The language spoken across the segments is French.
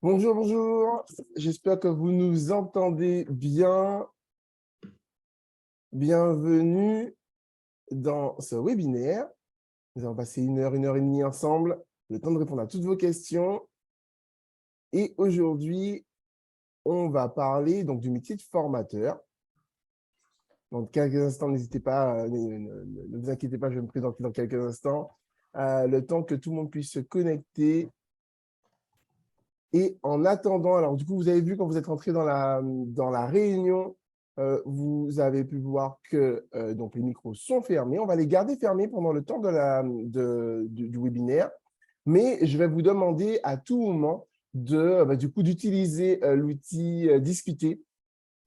Bonjour, bonjour. J'espère que vous nous entendez bien. Bienvenue dans ce webinaire. Nous allons passer une heure et demie ensemble, le temps de répondre à toutes vos questions. Et aujourd'hui, on va parler donc du métier de formateur. Dans quelques instants, n'hésitez pas, ne vous inquiétez pas, je vais me présenter dans quelques instants. Le temps que tout le monde puisse se connecter. Et en attendant, alors du coup, vous avez vu quand vous êtes rentré dans la réunion, vous avez pu voir que donc les micros sont fermés. On va les garder fermés pendant le temps du webinaire. Mais je vais vous demander à tout moment du coup, d'utiliser l'outil discuter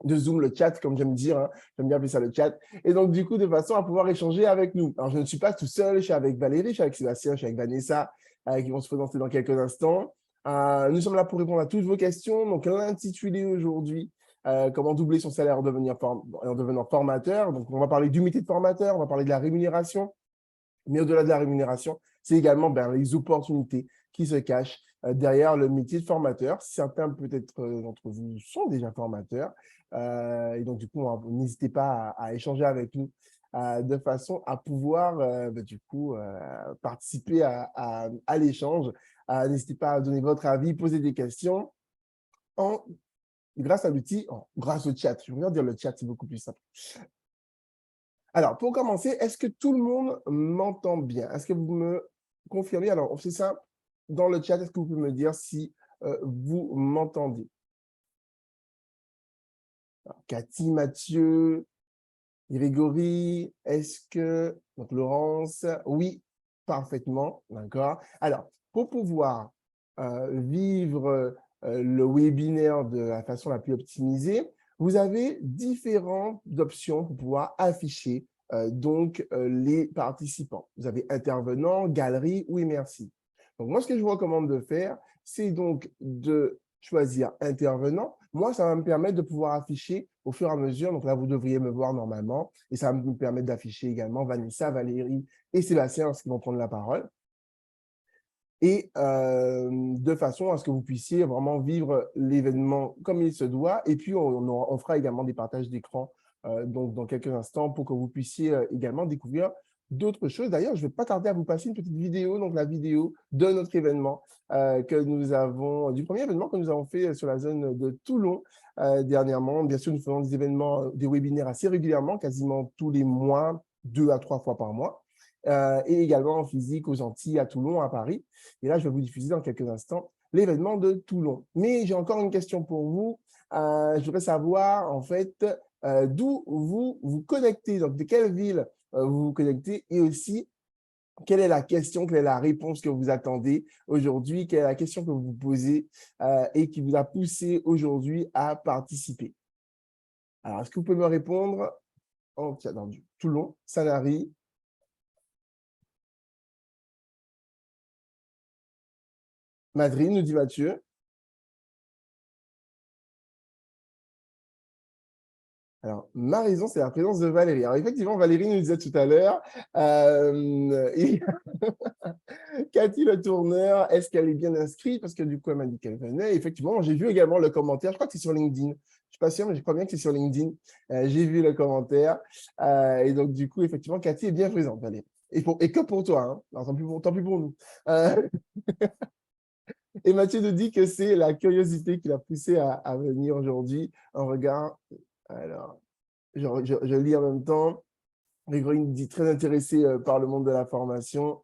de Zoom, le chat, comme j'aime dire, hein. J'aime bien appeler ça le chat. Et donc, du coup, de façon à pouvoir échanger avec nous. Alors, je ne suis pas tout seul, je suis avec Valérie, je suis avec Sébastien, je suis avec Vanessa, qui vont se présenter dans quelques instants. Nous sommes là pour répondre à toutes vos questions. Donc, l'intitulé aujourd'hui, comment doubler son salaire en devenant formateur. Donc, on va parler du métier de formateur, on va parler de la rémunération. Mais au-delà de la rémunération, c'est également les opportunités qui se cachent derrière le métier de formateur. Certains peut-être d'entre vous sont déjà formateurs. Et donc, du coup, n'hésitez pas à échanger avec nous de façon à pouvoir participer à l'échange. N'hésitez pas à donner votre avis, poser des questions grâce à l'outil, grâce au chat. Je veux dire le chat, c'est beaucoup plus simple. Alors, pour commencer, est-ce que tout le monde m'entend bien? Est-ce que vous me confirmez? Alors, c'est ça, dans le chat, est-ce que vous pouvez me dire si vous m'entendez? Cathy, Mathieu, Grégory, est-ce que… Donc, Laurence, oui, parfaitement, d'accord. Alors, pour pouvoir vivre le webinaire de la façon la plus optimisée, vous avez différentes options pour pouvoir afficher les participants. Vous avez intervenant, galerie ou immersif. Donc, moi, ce que je vous recommande de faire, c'est donc de choisir intervenant. Moi, ça va me permettre de pouvoir afficher au fur et à mesure. Donc là, vous devriez me voir normalement. Et ça va me permettre d'afficher également Vanessa, Valérie et Sébastien qui vont prendre la parole. Et de façon à ce que vous puissiez vraiment vivre l'événement comme il se doit. Et puis, on fera également des partages d'écran donc dans quelques instants pour que vous puissiez également découvrir d'autres choses. D'ailleurs, je ne vais pas tarder à vous passer une petite vidéo, donc la vidéo de notre événement du premier événement que nous avons fait sur la zone de Toulon dernièrement. Bien sûr, nous faisons des événements, des webinaires assez régulièrement, quasiment tous les mois, 2 à 3 fois par mois. Et également en physique aux Antilles, à Toulon, à Paris. Et là, je vais vous diffuser dans quelques instants l'événement de Toulon. Mais j'ai encore une question pour vous. Je voudrais savoir, en fait, d'où vous vous connectez, donc de quelle ville vous vous connectez et aussi quelle est la question, quelle est la réponse que vous attendez aujourd'hui, quelle est la question que vous vous posez et qui vous a poussé aujourd'hui à participer. Alors, est-ce que vous pouvez me répondre? Dans Toulon, Sanary. Madrid, nous dit Mathieu. Alors, ma raison, c'est la présence de Valérie. Alors, effectivement, Valérie nous disait tout à l'heure, Cathy Le Tourneur, est-ce qu'elle est bien inscrite? Parce que du coup, elle m'a dit qu'elle venait. Effectivement, j'ai vu également le commentaire. Je crois que c'est sur LinkedIn. Je ne suis pas sûr, mais je crois bien que c'est sur LinkedIn. J'ai vu le commentaire. Et donc, du coup, effectivement, Cathy est bien présente, Valérie. Et que pour toi, hein. Alors, tant pis pour nous. Et Mathieu nous dit que c'est la curiosité qui l'a poussé à venir aujourd'hui. Un regard. Alors, je lis en même temps. Grégory nous dit très intéressé par le monde de la formation.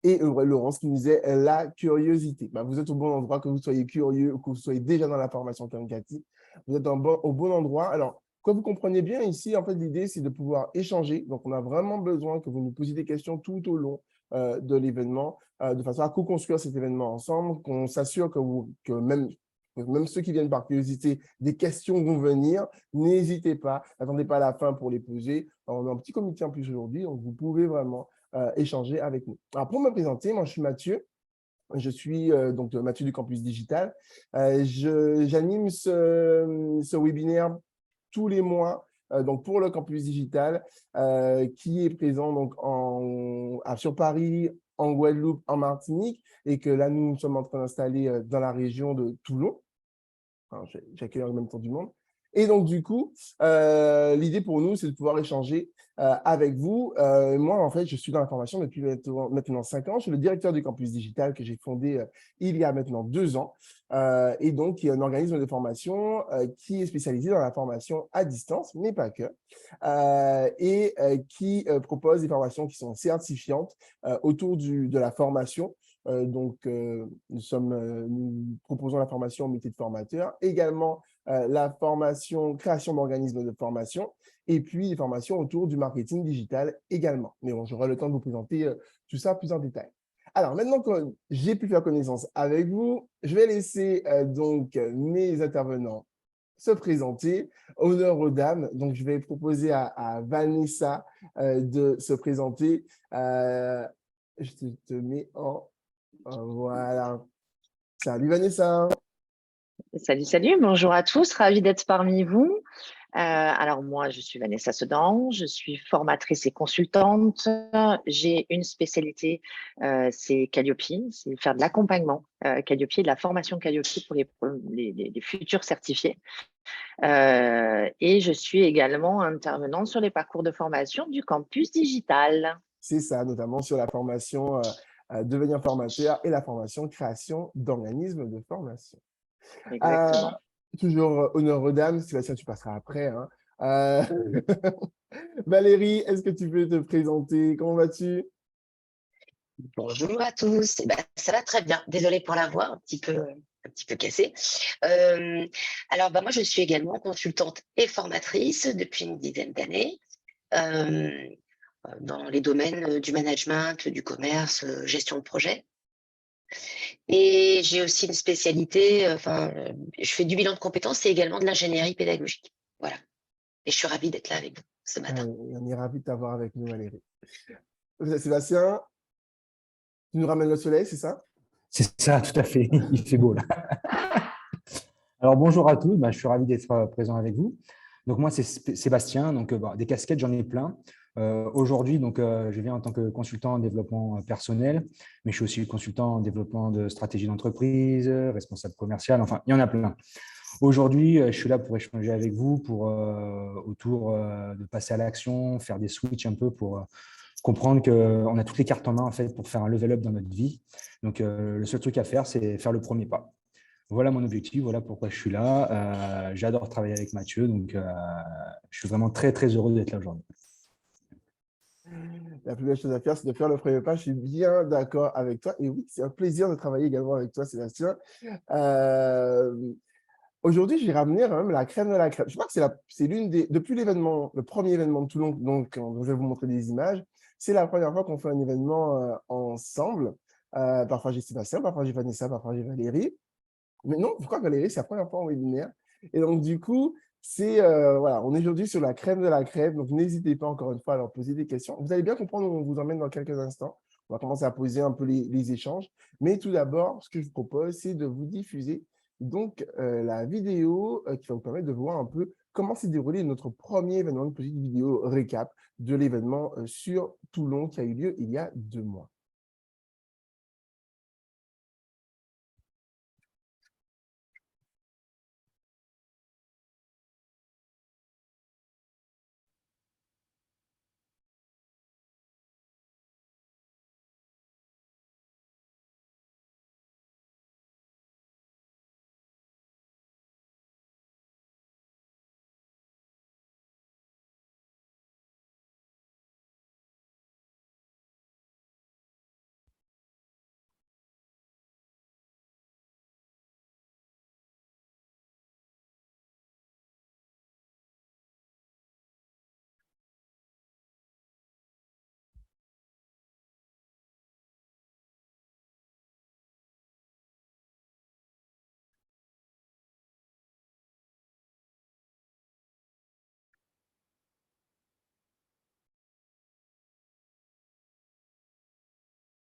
Et Laurence qui nous disait la curiosité. Vous êtes au bon endroit, que vous soyez curieux ou que vous soyez déjà dans la formation comme Cathy. Vous êtes au bon endroit. Alors, que vous compreniez bien ici, en fait, l'idée, c'est de pouvoir échanger. Donc, on a vraiment besoin que vous nous posiez des questions tout au long de l'événement, de façon à co-construire cet événement ensemble, qu'on s'assure que même ceux qui viennent par curiosité, des questions vont venir. N'hésitez pas, n'attendez pas à la fin pour les poser. Alors, on a un petit comité en plus aujourd'hui, donc vous pouvez vraiment échanger avec nous. Alors, pour me présenter, moi, je suis Mathieu. Je suis donc Mathieu du Campus Digital. J'anime ce webinaire tous les mois donc pour le Campus Digital qui est présent donc sur Paris, en Guadeloupe, en Martinique, et que là, nous sommes en train d'installer dans la région de Toulon. Enfin, j'accueille en même temps du monde. Et donc, du coup, l'idée pour nous, c'est de pouvoir échanger avec vous. Moi, en fait, je suis dans la formation depuis maintenant 5 ans. Je suis le directeur du campus digital que j'ai fondé il y a maintenant 2 ans. Et donc, il y a un organisme de formation qui est spécialisé dans la formation à distance, mais pas que, et qui propose des formations qui sont certifiantes autour de la formation. Nous proposons la formation au métier de formateur, également la formation création d'organismes de formation, et puis les formations autour du marketing digital également. Mais bon, j'aurai le temps de vous présenter tout ça plus en détail. Alors, maintenant que j'ai pu faire connaissance avec vous, je vais laisser donc mes intervenants se présenter. Honneur aux dames. Donc, je vais proposer à Vanessa de se présenter. Je te mets en voilà. Salut Vanessa. Salut, salut, bonjour à tous, ravie d'être parmi vous. Alors moi, je suis Vanessa Sedan, je suis formatrice et consultante. J'ai une spécialité, c'est Calliope, c'est faire de l'accompagnement Calliope, de la formation Calliope pour les futurs certifiés. Et je suis également intervenante sur les parcours de formation du campus digital. C'est ça, notamment sur la formation devenir formateur et la formation création d'organismes de formation. Exactement. Toujours honneur aux dames. Sébastien, tu passeras après, hein. Valérie, est-ce que tu peux te présenter? Comment vas-tu? Bonjour à tous. Eh ben, ça va très bien. Désolée pour la voix, un petit peu cassée. Alors, moi, je suis également consultante et formatrice depuis une dizaine d'années dans les domaines du management, du commerce, gestion de projet. Et j'ai aussi une spécialité, je fais du bilan de compétences et également de l'ingénierie pédagogique. Voilà. Et je suis ravie d'être là avec vous ce matin. On est ravis de t'avoir avec nous, Valérie. Sébastien, tu nous ramènes le soleil, c'est ça? C'est ça, tout à fait. Il fait beau là. Alors bonjour à tous, je suis ravi d'être présent avec vous. Donc moi c'est Sébastien, donc des casquettes j'en ai plein. Aujourd'hui je viens en tant que consultant en développement personnel, mais je suis aussi consultant en développement de stratégie d'entreprise, responsable commercial, enfin il y en a plein. Aujourd'hui je suis là pour échanger avec vous autour de passer à l'action, faire des switches un peu pour comprendre qu'on a toutes les cartes en main en fait pour faire un level up dans notre vie. Donc le seul truc à faire c'est faire le premier pas. Voilà mon objectif, voilà pourquoi je suis là. J'adore travailler avec Mathieu, donc je suis vraiment très, très heureux d'être là aujourd'hui. La plus belle chose à faire, c'est de faire le premier pas. Je suis bien d'accord avec toi. Et oui, c'est un plaisir de travailler également avec toi, Sébastien. Aujourd'hui, j'ai ramené quand même la crème de la crème. Je crois que c'est l'une des… Depuis l'événement, le premier événement de Toulon, donc je vais vous montrer des images, c'est la première fois qu'on fait un événement ensemble. Parfois, j'ai Sébastien, parfois, j'ai Vanessa, parfois, j'ai Valérie. Mais non, je crois que Valérie, c'est la première fois en webinaire. Et donc, du coup, voilà, on est aujourd'hui sur la crème de la crème. Donc, n'hésitez pas encore une fois à leur poser des questions. Vous allez bien comprendre où on vous emmène dans quelques instants. On va commencer à poser un peu les échanges. Mais tout d'abord, ce que je vous propose, c'est de vous diffuser donc la vidéo qui va vous permettre de voir un peu comment s'est déroulé notre premier événement, une petite vidéo récap de l'événement sur Toulon qui a eu lieu il y a 2 mois.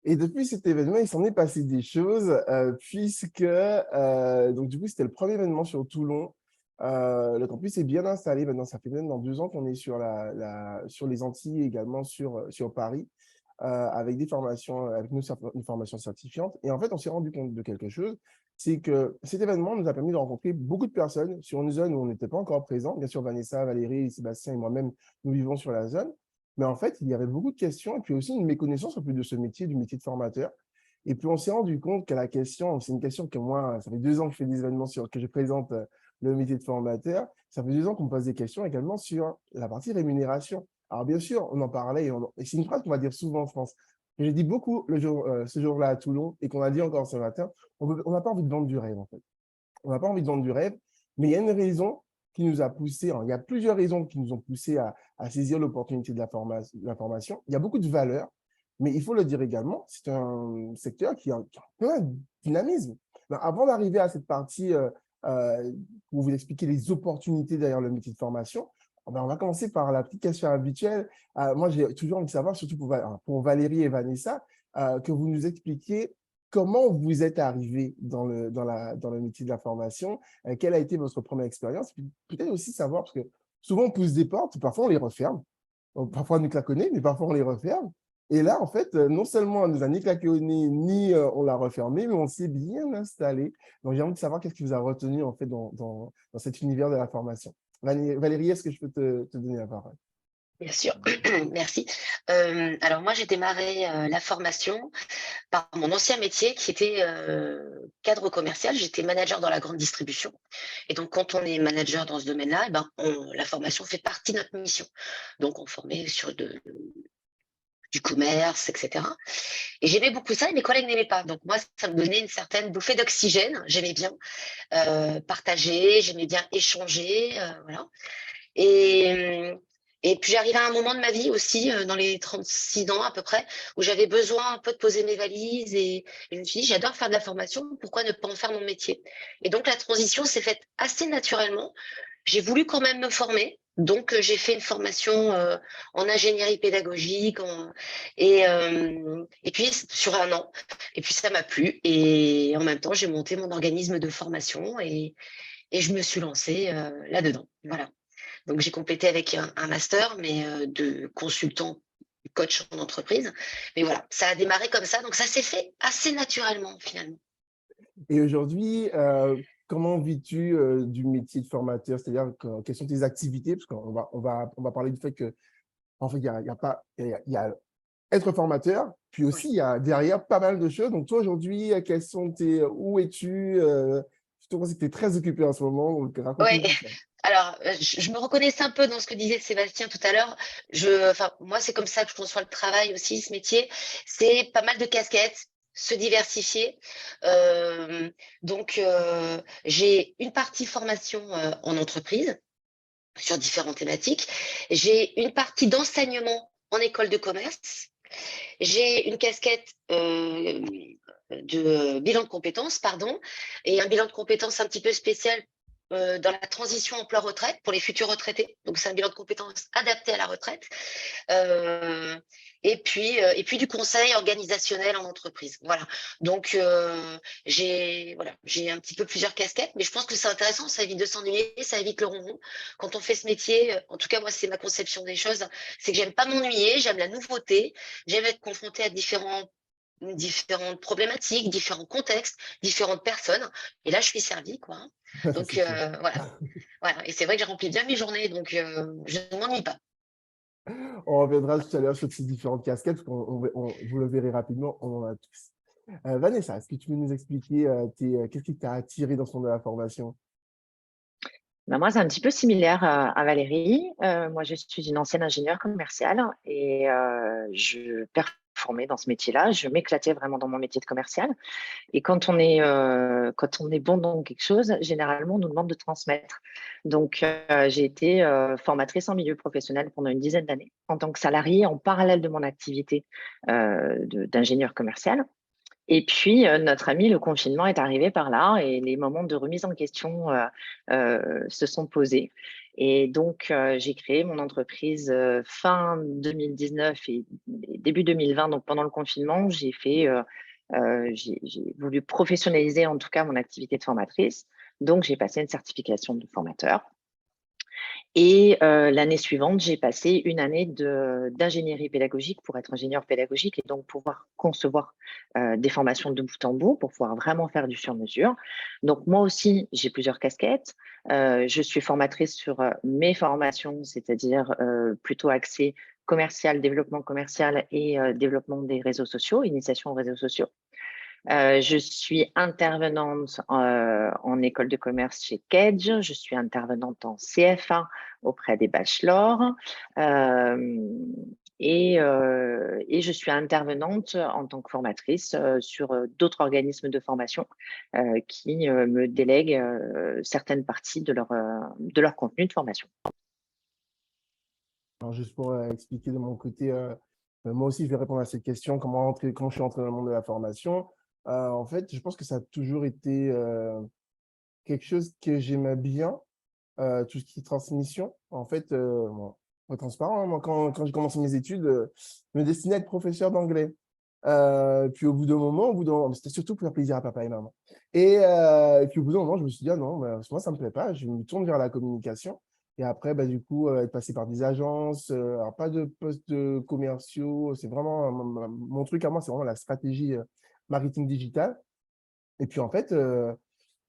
Et depuis cet événement, il s'en est passé des choses, puisque donc du coup, c'était le premier événement sur Toulon. Le campus est bien installé maintenant, ça fait maintenant 2 ans qu'on est sur les Antilles et également sur Paris. avec des formations, avec une formation certifiante. Et en fait, on s'est rendu compte de quelque chose, c'est que cet événement nous a permis de rencontrer beaucoup de personnes sur une zone où on n'était pas encore présent. Bien sûr, Vanessa, Valérie, Sébastien et moi-même, nous vivons sur la zone. Mais en fait, il y avait beaucoup de questions et puis aussi une méconnaissance un peu de ce métier, du métier de formateur. Et puis, on s'est rendu compte que la question, c'est une question que moi, ça fait 2 ans que je fais des événements que je présente le métier de formateur. Ça fait 2 ans qu'on me pose des questions également sur la partie rémunération. Alors, bien sûr, on en parlait et c'est une phrase qu'on va dire souvent en France. J'ai dit beaucoup ce jour-là à Toulon et qu'on a dit encore ce matin, on n'a pas envie de vendre du rêve, en fait. On n'a pas envie de vendre du rêve, mais il y a une raison qui nous a poussé, il y a plusieurs raisons qui nous ont poussé à saisir l'opportunité de la formation. Il y a beaucoup de valeurs, mais il faut le dire également, c'est un secteur qui a plein de dynamisme. Ben, avant d'arriver à cette partie pour vous expliquer les opportunités derrière le métier de formation, ben, on va commencer par la petite question habituelle. Moi, j'ai toujours envie de savoir, surtout pour Valérie et Vanessa, que vous nous expliquiez comment vous êtes arrivé dans le métier de la formation, quelle a été votre première expérience, peut-être aussi savoir, parce que souvent on pousse des portes, parfois on les referme, parfois on nous claconne, mais parfois on les referme. Et là, en fait, non seulement on nous a ni claconné, ni on l'a refermé, mais on s'est bien installé. Donc, j'ai envie de savoir qu'est-ce qui vous a retenu en fait dans cet univers de la formation. Valérie, est-ce que je peux te donner la parole? Bien sûr, merci. Alors moi, j'ai démarré la formation par mon ancien métier qui était cadre commercial. J'étais manager dans la grande distribution. Et donc, quand on est manager dans ce domaine-là, eh ben, la formation fait partie de notre mission. Donc, on formait sur du commerce, etc. Et j'aimais beaucoup ça et mes collègues n'aimaient pas. Donc, moi, ça me donnait une certaine bouffée d'oxygène. J'aimais bien partager, j'aimais bien échanger. Voilà. Et puis j'arrivais à un moment de ma vie aussi, dans les 36 ans à peu près, où j'avais besoin un peu de poser mes valises et je me suis dit, j'adore faire de la formation, pourquoi ne pas en faire mon métier? Et donc la transition s'est faite assez naturellement. J'ai voulu quand même me former. Donc, j'ai fait une formation en ingénierie pédagogique et puis sur 1 an. Et puis, ça m'a plu. Et en même temps, j'ai monté mon organisme de formation et je me suis lancée là-dedans. Voilà. Donc, j'ai complété avec un master, mais de consultant, coach en entreprise. Mais voilà, ça a démarré comme ça. Donc, ça s'est fait assez naturellement, finalement. Et aujourd'hui, comment vis-tu du métier de formateur? C'est-à-dire, quelles sont tes activités? Parce qu'on va parler du fait que, en fait, il y a être formateur, puis aussi, il y a derrière pas mal de choses. Donc, toi, aujourd'hui, où es-tu? Je pense que tu es très occupé en ce moment, donc Ouais. raconte-nous tout ça. Alors, je me reconnaissais un peu dans ce que disait Sébastien tout à l'heure. Enfin, moi, c'est comme ça que je conçois le travail aussi, ce métier. C'est pas mal de casquettes, se diversifier. Donc, j'ai une partie formation en entreprise sur différentes thématiques. J'ai une partie d'enseignement en école de commerce. J'ai une casquette de bilan de compétences, pardon, et un bilan de compétences un petit peu spécial dans la transition emploi-retraite pour les futurs retraités. Donc, c'est un bilan de compétences adapté à la retraite. Et puis du conseil organisationnel en entreprise. Voilà. Donc, j'ai un petit peu plusieurs casquettes, mais je pense que c'est intéressant. Ça évite de s'ennuyer, ça évite le ronron. Quand on fait ce métier, en tout cas, moi, c'est ma conception des choses, c'est que j'aime pas m'ennuyer, j'aime la nouveauté, j'aime être confrontée à différentes problématiques, différents contextes, différentes personnes. Et là, je suis servie, quoi. Donc, C'est sûr. voilà. Voilà. Et c'est vrai que j'ai rempli bien mes journées, donc je ne m'ennuie pas. On reviendra tout à l'heure sur ces différentes casquettes, parce vous le verrez rapidement, on en a tous. Vanessa, est-ce que tu peux nous expliquer qu'est-ce qui t'a attiré dans ce monde de la formation? Ben, moi, c'est un petit peu similaire à Valérie. Moi, je suis une ancienne ingénieure commerciale et je performais dans ce métier-là. Je m'éclatais vraiment dans mon métier de commercial. Et quand on est bon dans quelque chose, généralement, on nous demande de transmettre. Donc, j'ai été formatrice en milieu professionnel pendant une dizaine d'années en tant que salariée en parallèle de mon activité d'ingénieur commercial. Et puis, notre ami, le confinement est arrivé par là et les moments de remise en question se sont posés. Et donc, j'ai créé mon entreprise fin 2019 et début 2020, donc pendant le confinement, j'ai voulu professionnaliser en tout cas mon activité de formatrice. Donc, j'ai passé une certification de formateur. Et l'année suivante, j'ai passé une année d'ingénierie pédagogique pour être ingénieur pédagogique et donc pouvoir concevoir des formations de bout en bout pour pouvoir vraiment faire du sur-mesure. Donc, moi aussi, j'ai plusieurs casquettes. Je suis formatrice sur mes formations, c'est-à-dire plutôt axée commercial, développement commercial et développement des réseaux sociaux, initiation aux réseaux sociaux. Je suis intervenante en école de commerce chez Kedge. Je suis intervenante en CFA auprès des bachelors. Et je suis intervenante en tant que formatrice sur d'autres organismes de formation qui me délèguent certaines parties de leur contenu de formation. Alors, juste pour expliquer de mon côté, moi aussi, je vais répondre à cette question, comment je suis entré dans le monde de la formation. En fait, je pense que ça a toujours été quelque chose que j'aimais bien, tout ce qui est transmission. En fait, bon, pour être transparent, hein, moi, quand j'ai commencé mes études, je me destinais à être professeur d'anglais. Puis au bout d'un moment, c'était surtout pour faire plaisir à papa et maman. Et puis au bout d'un moment, je me suis dit, ah non, bah, moi, ça ne me plaît pas, je me tourne vers la communication. Et après, bah, du coup, être passé par des agences, alors pas de postes commerciaux, c'est vraiment mon truc à moi, c'est vraiment la stratégie marketing digital. Et puis en fait,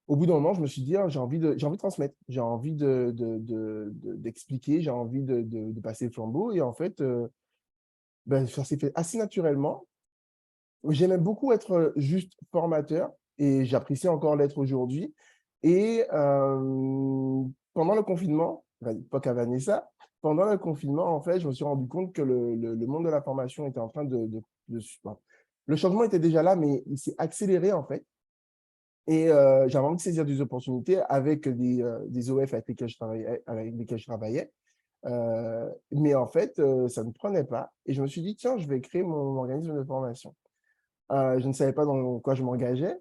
au bout d'un moment, je me suis dit, ah, j'ai envie de transmettre, j'ai envie d'expliquer, j'ai envie de passer le flambeau. Et en fait, ben, ça s'est fait assez naturellement. J'aimais beaucoup être juste formateur et j'apprécie encore l'être aujourd'hui. Et pendant le confinement, à l'époque à Vanessa, pendant le confinement, en fait, je me suis rendu compte que le monde de la formation était en train bon, le changement était déjà là, mais il s'est accéléré en fait. Et j'avais envie de saisir des opportunités avec des OF avec lesquels je travaillais. Mais en fait, ça ne prenait pas. Et je me suis dit, tiens, je vais créer mon organisme de formation. Je ne savais pas dans quoi je m'engageais.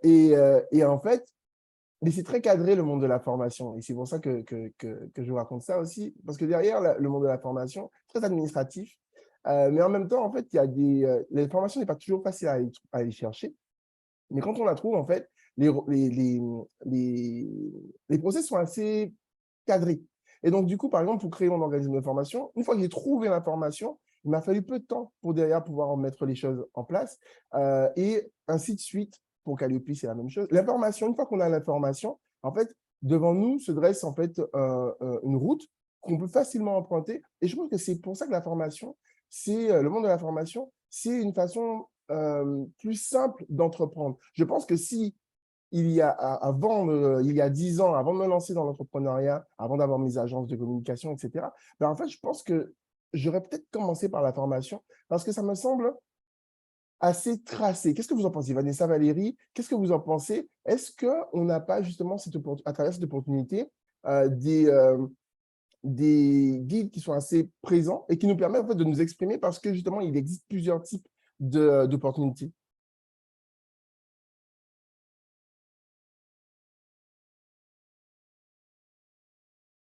Et en fait, mais c'est très cadré le monde de la formation. Et c'est pour ça que je vous raconte ça aussi. Parce que derrière le monde de la formation, très administratif. Mais en même temps, en fait, il y a les formations n'est pas toujours facile à aller chercher. Mais quand on la trouve, en fait, les process sont assez cadrés. Et donc, du coup, par exemple, pour créer mon organisme de formation, une fois que j'ai trouvé l'information, il m'a fallu peu de temps pour derrière pouvoir en mettre les choses en place. Et ainsi de suite, pour Calliope, c'est la même chose. L'information, une fois qu'on a l'information, en fait, devant nous se dresse en fait une route qu'on peut facilement emprunter. Et je pense que c'est pour ça que la formation, c'est le monde de la formation, c'est une façon plus simple d'entreprendre. Je pense que si il y a 10 ans, avant de me lancer dans l'entrepreneuriat, avant d'avoir mes agences de communication, etc., ben en fait, je pense que j'aurais peut-être commencé par la formation parce que ça me semble assez tracé. Qu'est-ce que vous en pensez, Vanessa, Valérie? Qu'est-ce que vous en pensez? Est-ce qu'on n'a pas justement, à travers cette opportunité, des guides qui sont assez présents et qui nous permettent en fait, de nous exprimer parce que justement, il existe plusieurs types d'opportunités?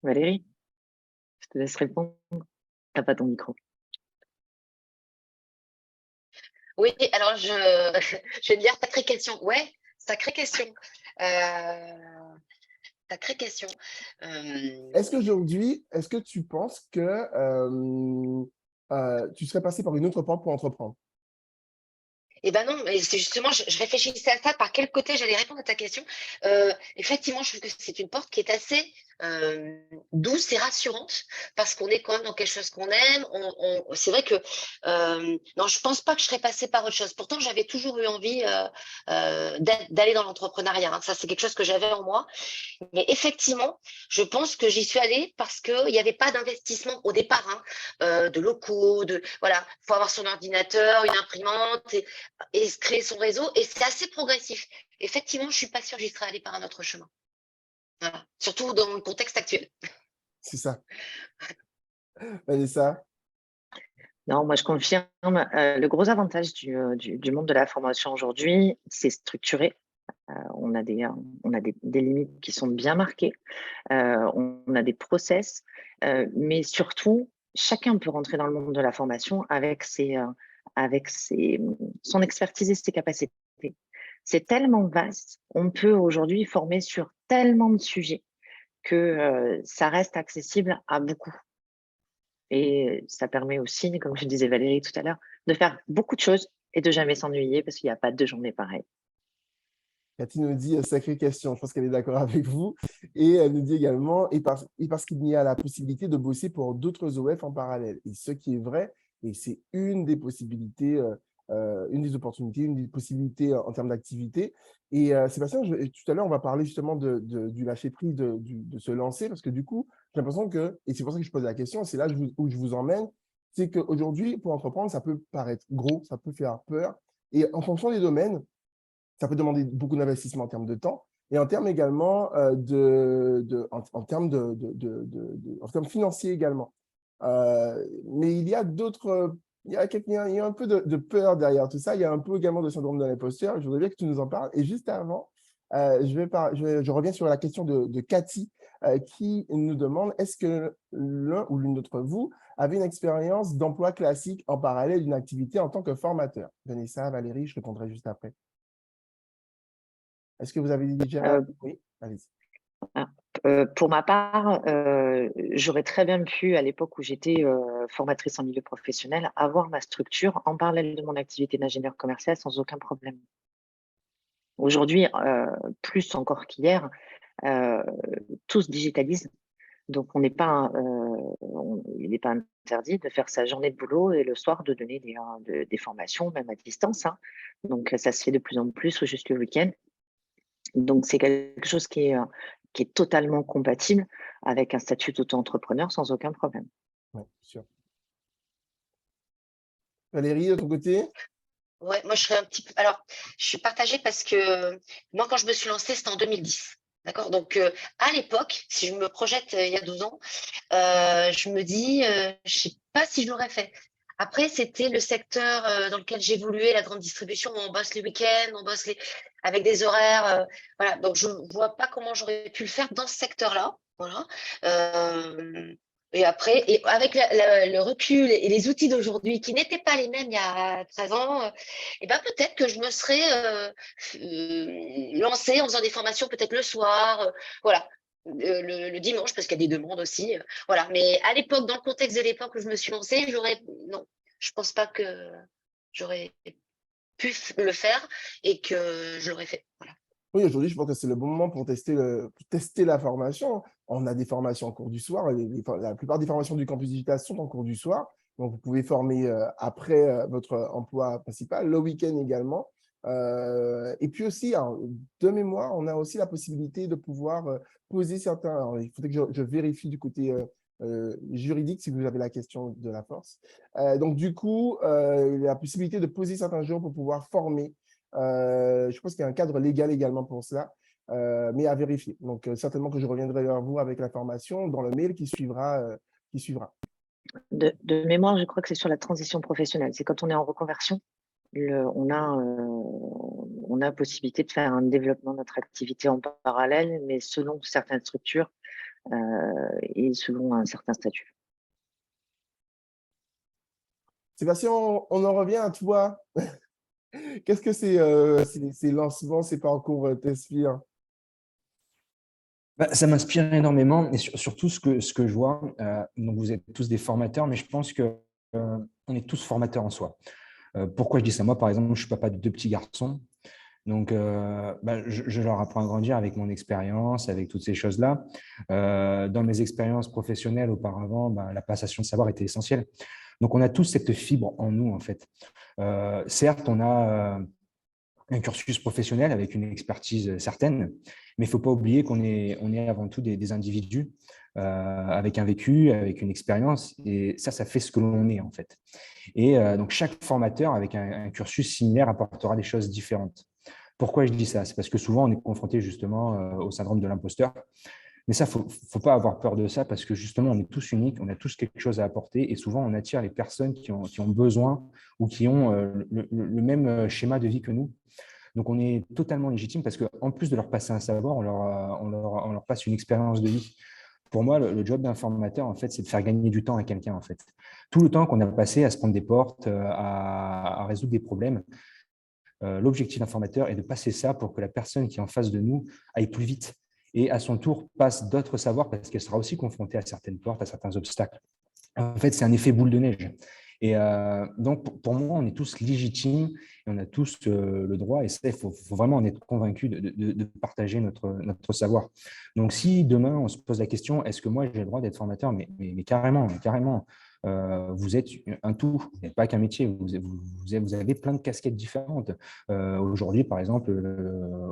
Valérie, je te laisse répondre. Tu n'as pas ton micro. Oui, alors je vais dire sacrée question. Ouais, sacrée question. Sacrée question. Est-ce qu'aujourd'hui, est-ce que tu penses que tu serais passé par une autre porte pour entreprendre? Eh ben non, mais c'est justement, je réfléchissais à ça, par quel côté j'allais répondre à ta question. Effectivement, je trouve que c'est une porte qui est assez douce et rassurante parce qu'on est quand même dans quelque chose qu'on aime. C'est vrai que non, je pense pas que je serais passée par autre chose. Pourtant, j'avais toujours eu envie d'aller dans l'entrepreneuriat, hein. Ça, c'est quelque chose que j'avais en moi. Mais effectivement, je pense que j'y suis allée parce qu'il n'y avait pas d'investissement au départ, hein, de locaux, voilà, il faut avoir son ordinateur, une imprimante et créer son réseau. Et c'est assez progressif. Effectivement, je ne suis pas sûre que j'y serais allée par un autre chemin. Voilà. Surtout dans le contexte actuel. C'est ça. Vanessa? Non, moi je confirme. Le gros avantage du monde de la formation aujourd'hui, c'est structuré. On a des limites qui sont bien marquées. On a des process, mais surtout, chacun peut rentrer dans le monde de la formation avec son expertise et ses capacités. C'est tellement vaste. On peut aujourd'hui former sur tellement de sujets que ça reste accessible à beaucoup. Et ça permet aussi, comme je disais Valérie tout à l'heure, de faire beaucoup de choses et de jamais s'ennuyer parce qu'il n'y a pas 2 journées pareilles. Cathy nous dit sacrée question, je pense qu'elle est d'accord avec vous. Et elle nous dit également, et parce qu'il y a la possibilité de bosser pour d'autres OF en parallèle. Et ce qui est vrai, et c'est une des possibilités, une des opportunités, une des possibilités en termes d'activité. Et Sébastien, tout à l'heure, on va parler justement du lâcher-prise, de se lancer, parce que du coup, j'ai l'impression que, et c'est pour ça que je pose la question, c'est là où je vous emmène, c'est qu'aujourd'hui, pour entreprendre, ça peut paraître gros, ça peut faire peur. Et en fonction des domaines, ça peut demander beaucoup d'investissement en termes de temps et en termes également en termes financiers également. Mais il y a d'autres, il y a un peu de peur derrière tout ça. Il y a un peu également de syndrome de l'imposteur. Je voudrais bien que tu nous en parles. Et juste avant, je reviens sur la question de Cathy qui nous demande, est-ce que l'un ou l'une d'entre vous avait une expérience d'emploi classique en parallèle d'une activité en tant que formateur? Vanessa, Valérie, je répondrai juste après. Est-ce que vous avez déjà… Oui, allez-y. Pour ma part, j'aurais très bien pu, à l'époque où j'étais formatrice en milieu professionnel, avoir ma structure en parallèle de mon activité d'ingénieur commercial sans aucun problème. Aujourd'hui, plus encore qu'hier, tout se digitalise. Donc, il n'est pas interdit de faire sa journée de boulot et le soir de donner des formations, même à distance. Hein. Donc, ça se fait de plus en plus ou juste le week-end. Donc, c'est quelque chose qui est totalement compatible avec un statut d'auto-entrepreneur sans aucun problème. Oui, sûr. Valérie, de ton côté? Ouais, moi, je serais un petit peu… Alors, je suis partagée parce que moi, quand je me suis lancée, c'était en 2010. D'accord? Donc, à l'époque, si je me projette il y a 12 ans, je me dis, je ne sais pas si je l'aurais fait. Après, c'était le secteur dans lequel j'évoluais, la grande distribution, où on bosse les week-ends, avec des horaires. Voilà. Donc, je ne vois pas comment j'aurais pu le faire dans ce secteur-là. Voilà. Et après, et avec le recul et les outils d'aujourd'hui qui n'étaient pas les mêmes il y a 13 ans, et ben peut-être que je me serais lancée en faisant des formations peut-être le soir, voilà, le dimanche, parce qu'il y a des demandes aussi. Voilà. Mais à l'époque, dans le contexte de l'époque où je me suis lancée, non, je pense pas que j'aurais pu le faire et que je l'aurais fait. Voilà. Oui, aujourd'hui, je pense que c'est le bon moment pour tester la formation. On a des formations en cours du soir. La plupart des formations du campus digital sont en cours du soir. Donc, vous pouvez former après votre emploi principal, le week-end également. Et puis aussi, alors, de mémoire, on a aussi la possibilité de pouvoir poser certains… Alors, il faudrait que je vérifie du côté juridique si vous avez la question de la force. Donc, du coup, il y a la possibilité de poser certains jours pour pouvoir former. Je pense qu'il y a un cadre légal également pour cela, mais à vérifier. Donc, certainement que je reviendrai vers vous avec l'information dans le mail qui suivra. De mémoire, je crois que c'est sur la transition professionnelle. C'est quand on est en reconversion, on a possibilité de faire un développement de notre activité en parallèle, mais selon certaines structures et selon un certain statut. Sébastien, on en revient à toi. Qu'est-ce que ces lancements, ces parcours t'inspirent? Ça m'inspire énormément et surtout ce que je vois. Donc vous êtes tous des formateurs, mais je pense qu'on est tous formateurs en soi. Pourquoi je dis ça? Moi, par exemple, je suis papa de 2 petits garçons. Donc, je leur apprends à grandir avec mon expérience, avec toutes ces choses-là. Dans mes expériences professionnelles auparavant, la passation de savoir était essentielle. Donc, on a tous cette fibre en nous, en fait. Certes, on a un cursus professionnel avec une expertise certaine, mais il ne faut pas oublier qu'on est avant tout des individus avec un vécu, avec une expérience, et ça fait ce que l'on est, en fait. Et donc, chaque formateur avec un cursus similaire apportera des choses différentes. Pourquoi je dis ça? C'est parce que souvent, on est confronté justement au syndrome de l'imposteur. Mais ça, il ne faut pas avoir peur de ça parce que justement, on est tous uniques, on a tous quelque chose à apporter et souvent, on attire les personnes qui ont besoin ou qui ont le même schéma de vie que nous. Donc, on est totalement légitime parce qu'en plus de leur passer un savoir, on leur passe une expérience de vie. Pour moi, le job d'un formateur, en fait, c'est de faire gagner du temps à quelqu'un, en fait. Tout le temps qu'on a passé à se prendre des portes, à résoudre des problèmes, l'objectif d'un formateur est de passer ça pour que la personne qui est en face de nous aille plus vite et à son tour passe d'autres savoirs parce qu'elle sera aussi confrontée à certaines portes, à certains obstacles. En fait, c'est un effet boule de neige. Et donc, pour moi, on est tous légitimes et on a tous le droit, et ça, il faut vraiment en être convaincu de partager notre savoir. Donc, si demain, on se pose la question, est-ce que moi, j'ai le droit d'être formateur? Mais carrément, carrément. Vous êtes un tout, vous n'êtes pas qu'un métier, vous avez plein de casquettes différentes. Aujourd'hui, par exemple,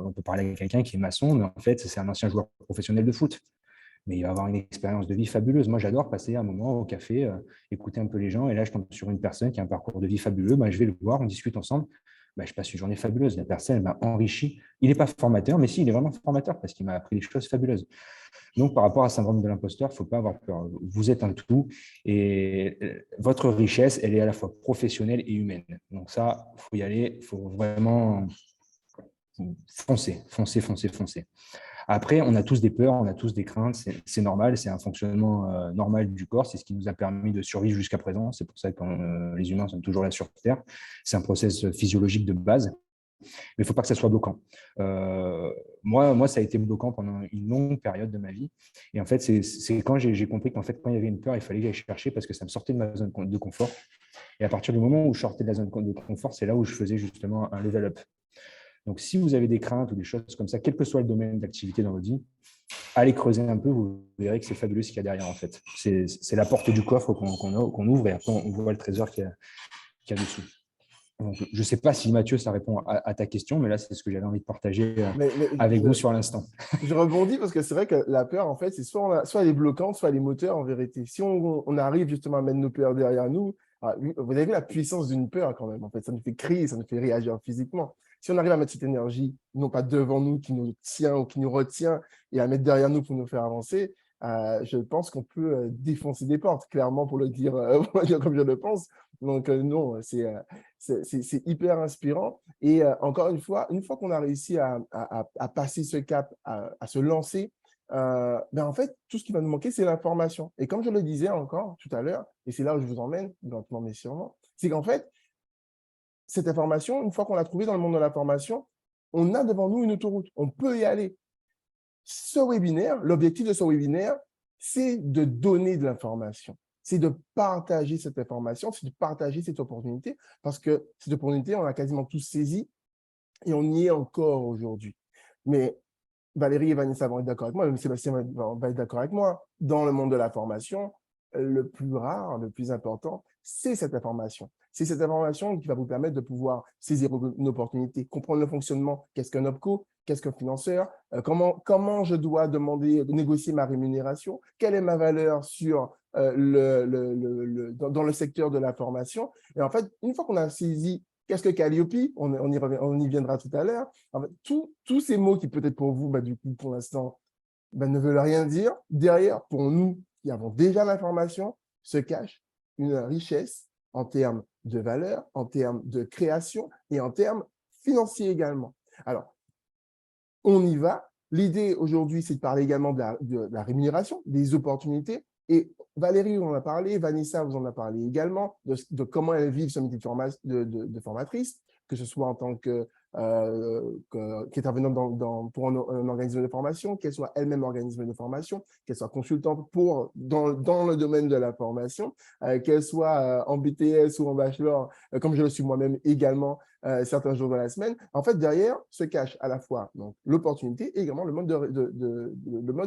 on peut parler avec quelqu'un qui est maçon, mais en fait, c'est un ancien joueur professionnel de foot. Mais il va avoir une expérience de vie fabuleuse. Moi, j'adore passer un moment au café, écouter un peu les gens, et là, je tombe sur une personne qui a un parcours de vie fabuleux. Ben, je vais le voir, on discute ensemble. Ben, je passe une journée fabuleuse. La personne, elle m'a enrichi. Il n'est pas formateur, mais si, il est vraiment formateur parce qu'il m'a appris des choses fabuleuses. Donc, par rapport à syndrome de l'imposteur, il ne faut pas avoir peur. Vous êtes un tout et votre richesse, elle est à la fois professionnelle et humaine. Donc ça, il faut y aller, il faut vraiment foncer, foncer, foncer, foncer. Après, on a tous des peurs, on a tous des craintes, c'est normal, c'est un fonctionnement normal du corps, c'est ce qui nous a permis de survivre jusqu'à présent, c'est pour ça que les humains sont toujours là sur Terre, c'est un process physiologique de base, mais il ne faut pas que ça soit bloquant. Moi, ça a été bloquant pendant une longue période de ma vie, et en fait, c'est quand j'ai compris qu'en fait, quand il y avait une peur, il fallait que j'aille chercher parce que ça me sortait de ma zone de confort, et à partir du moment où je sortais de la zone de confort, c'est là où je faisais justement un level up. Donc, si vous avez des craintes ou des choses comme ça, quel que soit le domaine d'activité dans votre vie, allez creuser un peu, vous verrez que c'est fabuleux ce qu'il y a derrière en fait. C'est la porte du coffre qu'on ouvre et après on voit le trésor qu'il y a dessus. Donc, je ne sais pas si Mathieu, ça répond à ta question, mais là, c'est ce que j'avais envie de partager avec vous sur l'instant. Je rebondis parce que c'est vrai que la peur, en fait, c'est soit elle est bloquante, soit elle est moteur en vérité. Si on arrive justement à mettre nos peurs derrière nous, vous avez vu la puissance d'une peur quand même. En fait, ça nous fait crier, ça nous fait réagir physiquement. Si on arrive à mettre cette énergie, non pas devant nous, qui nous tient ou qui nous retient, et à mettre derrière nous pour nous faire avancer, je pense qu'on peut défoncer des portes, clairement, pour le dire, comme je le pense. Donc, non, c'est hyper inspirant. Et encore une fois qu'on a réussi à passer ce cap, à se lancer, en fait, tout ce qui va nous manquer, c'est l'information. Et comme je le disais encore tout à l'heure, et c'est là où je vous emmène, lentement mais sûrement, c'est qu'en fait, cette information, une fois qu'on l'a trouvée dans le monde de l'information, on a devant nous une autoroute. On peut y aller. Ce webinaire, l'objectif de ce webinaire, c'est de donner de l'information. C'est de partager cette information, c'est de partager cette opportunité, parce que cette opportunité, on l'a quasiment tous saisie et on y est encore aujourd'hui. Mais Valérie et Vanessa vont être d'accord avec moi, même Sébastien va être d'accord avec moi. Dans le monde de la formation, le plus rare, le plus important, c'est cette information. C'est cette information qui va vous permettre de pouvoir saisir une opportunité, comprendre le fonctionnement, qu'est-ce qu'un OPCO, qu'est-ce qu'un financeur, comment je dois négocier ma rémunération, quelle est ma valeur dans le secteur de la formation. Et en fait, une fois qu'on a saisi qu'est-ce que Calliope, on y viendra tout à l'heure. En fait, tous ces mots qui peut-être pour vous, du coup, pour l'instant, ne veulent rien dire. Derrière, pour nous qui avons déjà l'information, se cache une richesse en termes de valeur, en termes de création et en termes financiers également. Alors, on y va. L'idée aujourd'hui, c'est de parler également de la rémunération, des opportunités. Et Valérie, vous en a parlé, Vanessa, vous en a parlé également, de comment elles vivent ce métier de formatrice, que ce soit en tant qu'intervenante pour un organisme de formation, qu'elle soit elle-même organisme de formation, qu'elle soit consultante dans le domaine de la formation, qu'elle soit en BTS ou en bachelor, comme je le suis moi-même également certains jours de la semaine. En fait, derrière se cache à la fois l'opportunité et également le mode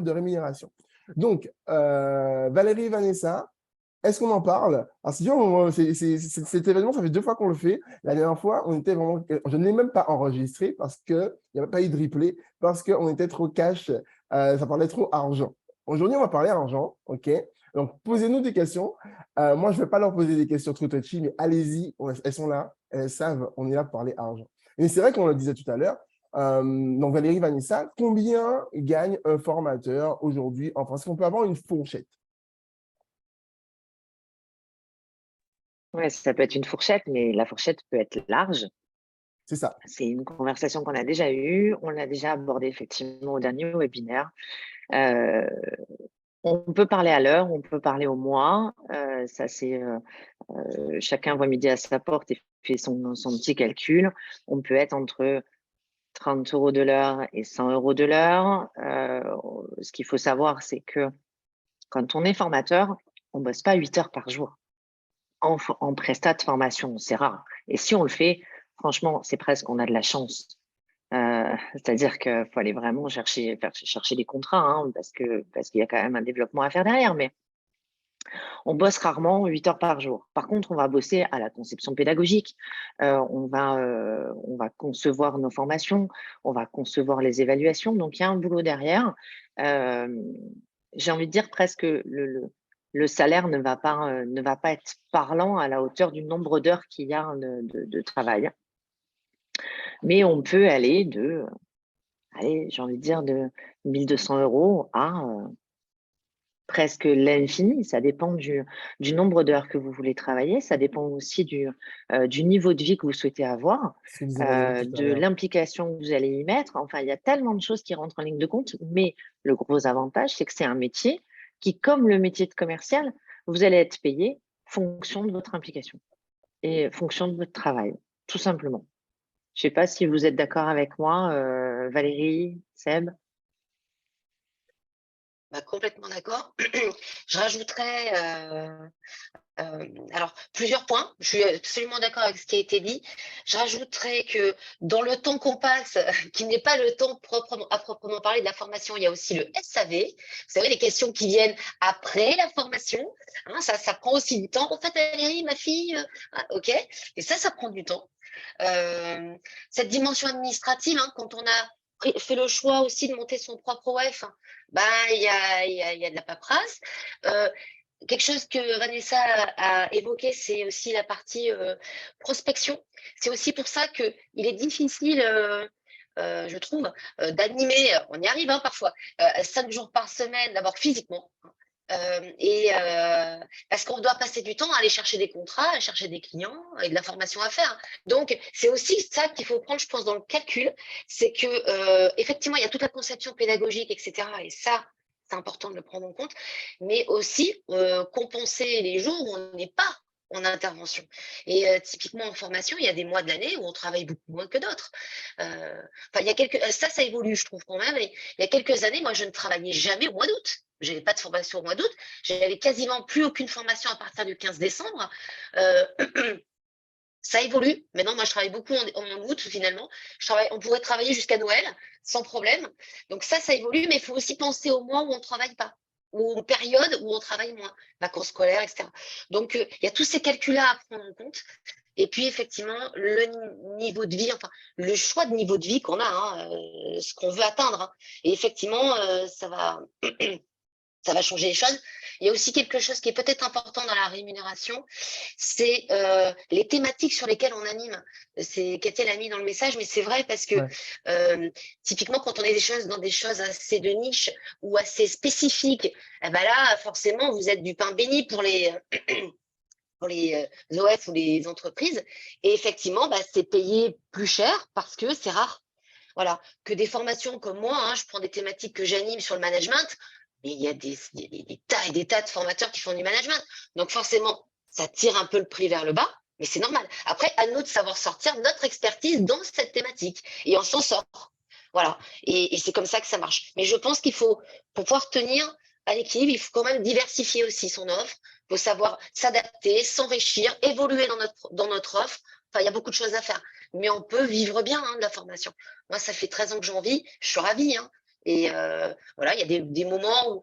de rémunération. Donc, Valérie et Vanessa, est-ce qu'on en parle? Alors, cet événement, ça fait 2 fois qu'on le fait. La dernière fois, je ne l'ai même pas enregistré parce qu'il n'y avait pas eu de replay, parce qu'on était trop cash, ça parlait trop argent. Aujourd'hui, on va parler argent, ok? Donc, posez-nous des questions. Moi, je ne vais pas leur poser des questions trop touchy, mais allez-y, elles sont là, elles savent, on est là pour parler argent. Et c'est vrai qu'on le disait tout à l'heure, donc Valérie, Vanessa, combien gagne un formateur aujourd'hui en France? Est-ce qu'on peut avoir une fourchette? Oui, ça peut être une fourchette, mais la fourchette peut être large. C'est ça. C'est une conversation qu'on a déjà eue. On l'a déjà abordée effectivement au dernier webinaire. On peut parler à l'heure, on peut parler au mois. Ça, c'est chacun voit midi à sa porte et fait son petit calcul. On peut être entre 30 € de l'heure et 100 € de l'heure. Ce qu'il faut savoir, c'est que quand on est formateur, on ne bosse pas 8 heures par jour en prestat de formation, c'est rare. Et si on le fait, franchement, c'est presque on a de la chance. C'est-à-dire qu'il faut aller vraiment chercher des contrats, hein, parce qu'il y a quand même un développement à faire derrière. Mais on bosse rarement 8 heures par jour. Par contre, on va bosser à la conception pédagogique. On va concevoir nos formations, on va concevoir les évaluations. Donc, il y a un boulot derrière. J'ai envie de dire presque le salaire ne va pas être parlant à la hauteur du nombre d'heures qu'il y a de travail. Mais on peut aller j'ai envie de dire de 1 200 € à presque l'infini. Ça dépend du nombre d'heures que vous voulez travailler. Ça dépend aussi du niveau de vie que vous souhaitez avoir, Ce que vous avez dit tout à de l'heure. l'implication que vous allez y mettre. Enfin, il y a tellement de choses qui rentrent en ligne de compte. Mais le gros avantage, c'est que c'est un métier qui, comme le métier de commercial, vous allez être payé fonction de votre implication et fonction de votre travail, tout simplement. Je ne sais pas si vous êtes d'accord avec moi, Valérie, Seb. Bah, complètement d'accord. Je rajouterais alors plusieurs points. Je suis absolument d'accord avec ce qui a été dit. Je rajouterais que dans le temps qu'on passe, qui n'est pas le temps à proprement parler de la formation, il y a aussi le SAV. Vous savez, les questions qui viennent après la formation. Hein, ça prend aussi du temps. En fait, Valérie, ma fille, ok. Et ça prend du temps. Cette dimension administrative, hein, quand on a fait le choix aussi de monter son propre OF, bah, il y a de la paperasse. Quelque chose que Vanessa a évoqué, c'est aussi la partie prospection. C'est aussi pour ça qu'il est difficile, je trouve, d'animer, on y arrive hein, parfois, 5 jours par semaine, d'abord physiquement, parce qu'on doit passer du temps à aller chercher des contrats, à chercher des clients et de la formation à faire. Donc, c'est aussi ça qu'il faut prendre, je pense, dans le calcul, c'est que effectivement, il y a toute la conception pédagogique, etc. Et ça, c'est important de le prendre en compte, mais aussi compenser les jours où on n'est pas en intervention. Et typiquement en formation, il y a des mois de l'année où on travaille beaucoup moins que d'autres. Il y a ça évolue, je trouve quand même. Et il y a quelques années, moi, je ne travaillais jamais au mois d'août. Je n'avais pas de formation au mois d'août. J'avais quasiment plus aucune formation à partir du 15 décembre. Ça évolue. Maintenant, moi, je travaille beaucoup en août, finalement. On pourrait travailler jusqu'à Noël, sans problème. Donc ça évolue, mais il faut aussi penser aux mois où on ne travaille pas, ou aux périodes où on travaille moins, vacances scolaires, etc. Donc, il y a tous ces calculs-là à prendre en compte. Et puis, effectivement, le niveau de vie, enfin, le choix de niveau de vie qu'on a, hein, ce qu'on veut atteindre. Hein. Et effectivement, ça va changer les choses. Il y a aussi quelque chose qui est peut-être important dans la rémunération, c'est les thématiques sur lesquelles on anime. C'est Katia l'a mis dans le message, mais c'est vrai parce que typiquement, quand on est dans des choses assez de niche ou assez spécifiques, eh ben là, forcément, vous êtes du pain béni pour les OF ou les entreprises. Et effectivement, c'est payé plus cher parce que c'est rare. Voilà, que des formations comme moi, hein, je prends des thématiques que j'anime sur le management, mais il y a des tas et des tas de formateurs qui font du management. Donc forcément, ça tire un peu le prix vers le bas, mais c'est normal. Après, à nous de savoir sortir notre expertise dans cette thématique. Et on s'en sort. Voilà. Et c'est comme ça que ça marche. Mais je pense qu'il faut, pour pouvoir tenir à l'équilibre, il faut quand même diversifier aussi son offre. Il faut savoir s'adapter, s'enrichir, évoluer dans notre offre. Enfin, il y a beaucoup de choses à faire. Mais on peut vivre bien hein, de la formation. Moi, ça fait 13 ans que j'en vis. Je suis ravie. Hein. Et voilà, il y a des moments où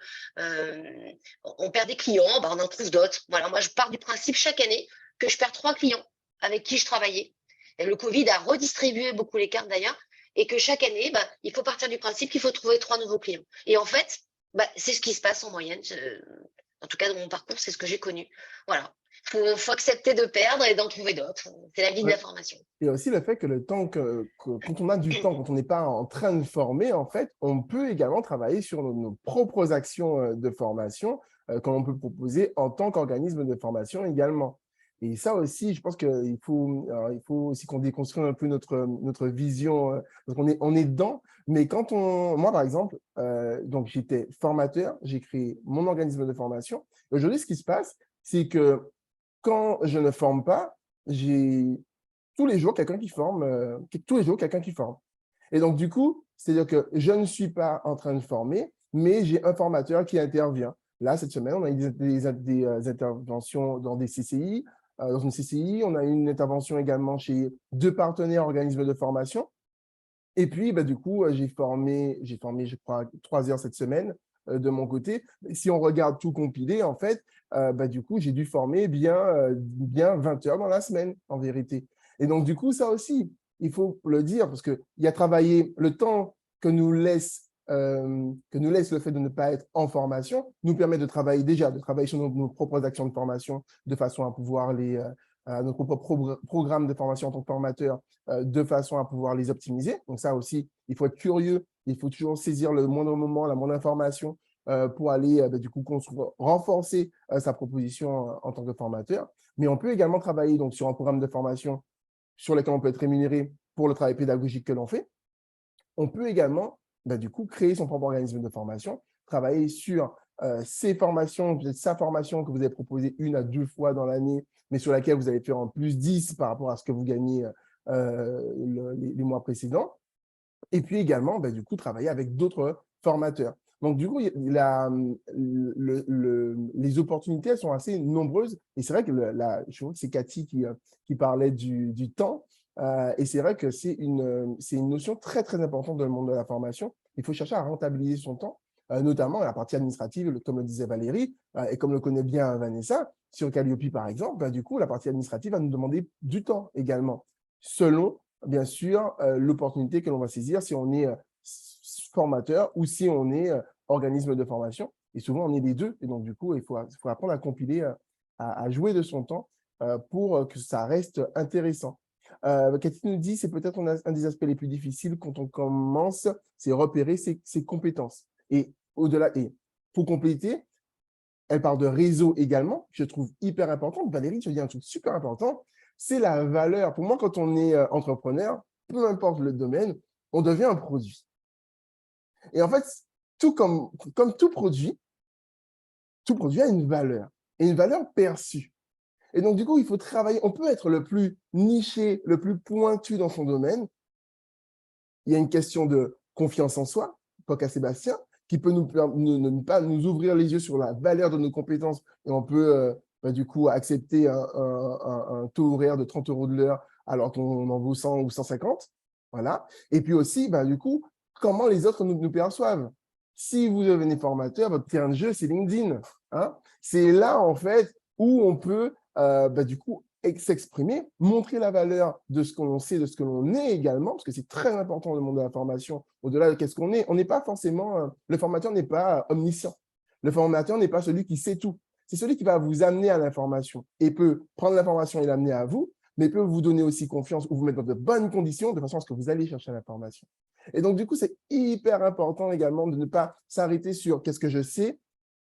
on perd des clients, on en trouve d'autres. Voilà, moi, je pars du principe chaque année que je perds 3 clients avec qui je travaillais. Et le Covid a redistribué beaucoup les cartes d'ailleurs. Et que chaque année, il faut partir du principe qu'il faut trouver 3 nouveaux clients. Et en fait, c'est ce qui se passe en moyenne. En tout cas, dans mon parcours, c'est ce que j'ai connu. Voilà. Il faut accepter de perdre et d'en trouver d'autres. C'est la vie de la formation. Il y a aussi le fait que quand on a du temps, quand on n'est pas en train de former, en fait, on peut également travailler sur nos propres actions de formation, comme on peut proposer en tant qu'organisme de formation également. Et ça aussi, je pense qu'il faut aussi qu'on déconstruise un peu notre vision, parce on est dedans. Mais moi, par exemple, donc j'étais formateur, j'ai créé mon organisme de formation. Aujourd'hui, ce qui se passe, c'est que quand je ne forme pas, j'ai tous les jours quelqu'un qui forme, tous les jours quelqu'un qui forme. Et donc, du coup, c'est-à-dire que je ne suis pas en train de former, mais j'ai un formateur qui intervient. Là, cette semaine, on a eu des interventions dans des CCI. Dans une CCI, on a eu une intervention également chez 2 partenaires organismes de formation. Et puis, du coup, j'ai formé, je crois, 3 heures cette semaine de mon côté. Si on regarde tout compilé, en fait, du coup, j'ai dû former bien 20 heures dans la semaine, en vérité. Et donc, du coup, ça aussi, il faut le dire, parce qu'il y a travaillé le temps que nous laisse le fait de ne pas être en formation, nous permet de travailler sur nos propres actions de formation de façon à pouvoir nos propres programmes de formation en tant que formateur, de façon à pouvoir les optimiser. Donc ça aussi, il faut être curieux, il faut toujours saisir le moindre moment, la moindre information pour aller du coup renforcer sa proposition en tant que formateur. Mais on peut également travailler donc, sur un programme de formation sur lequel on peut être rémunéré pour le travail pédagogique que l'on fait. On peut également du coup créer son propre organisme de formation, travailler sur ses formations, peut-être sa formation que vous avez proposée 1 à 2 fois dans l'année, mais sur laquelle vous allez faire en plus 10 par rapport à ce que vous gagnez les mois précédents. Et puis également, du coup, travailler avec d'autres formateurs. Donc, du coup, les opportunités, elles sont assez nombreuses. Et c'est vrai que je trouve que c'est Cathy qui parlait du temps. Et c'est vrai que c'est une notion très, très importante dans le monde de la formation. Il faut chercher à rentabiliser son temps, notamment la partie administrative, comme le disait Valérie, et comme le connaît bien Vanessa, sur Calliope, par exemple, du coup, la partie administrative va nous demander du temps également, selon bien sûr, l'opportunité que l'on va saisir si on est formateur ou si on est organisme de formation. Et souvent, on est les deux. Et donc, du coup, il faut apprendre à compiler, à jouer de son temps pour que ça reste intéressant. Cathy nous dit, c'est peut-être un des aspects les plus difficiles quand on commence, c'est repérer ses compétences. Et au-delà, et pour compléter, elle parle de réseau également, je trouve hyper important. Valérie, tu dis un truc super important, c'est la valeur. Pour moi, quand on est entrepreneur, peu importe le domaine, on devient un produit. Et en fait, tout comme tout produit a une valeur, et une valeur perçue. Et donc, du coup, il faut travailler. On peut être le plus niché, le plus pointu dans son domaine. Il y a une question de confiance en soi, quoique à Sébastien, qui peut ne pas nous ouvrir les yeux sur la valeur de nos compétences. Et on peut, du coup, accepter un taux horaire de 30 € de l'heure alors qu'on en vaut 100 ou 150. Voilà. Et puis aussi, du coup, comment les autres nous perçoivent. Si vous devenez formateur, votre terrain de jeu, c'est LinkedIn. Hein. C'est là, en fait, où on peut, du coup, s'exprimer, montrer la valeur de ce qu'on sait, de ce que l'on est également, parce que c'est très important dans le monde de la formation, au-delà de qu'est-ce qu'on est. On n'est pas forcément, le formateur n'est pas omniscient. Le formateur n'est pas celui qui sait tout. C'est celui qui va vous amener à l'information et peut prendre l'information et l'amener à vous, mais peut vous donner aussi confiance ou vous mettre dans de bonnes conditions de façon à ce que vous allez chercher l'information. Et donc, du coup, c'est hyper important également de ne pas s'arrêter sur qu'est-ce que je sais,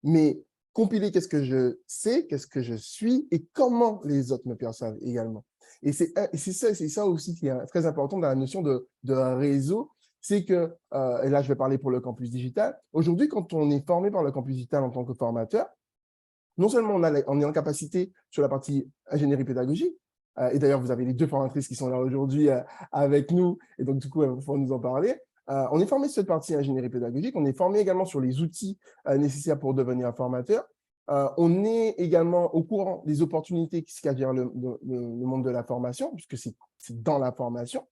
mais compiler qu'est-ce que je sais, qu'est-ce que je suis et comment les autres me perçoivent également. Et c'est ça aussi qui est très important dans la notion de réseau, c'est que, et là je vais parler pour le campus digital, aujourd'hui quand on est formé par le campus digital en tant que formateur, non seulement on est en capacité sur la partie ingénierie pédagogique, et d'ailleurs vous avez les 2 formatrices qui sont là aujourd'hui avec nous, et donc du coup elles vont nous en parler. On est formé sur cette partie ingénierie pédagogique, on est formé également sur les outils nécessaires pour devenir formateur. On est également au courant des opportunités qui se cachent derrière le monde de la formation, puisque c'est dans la formation.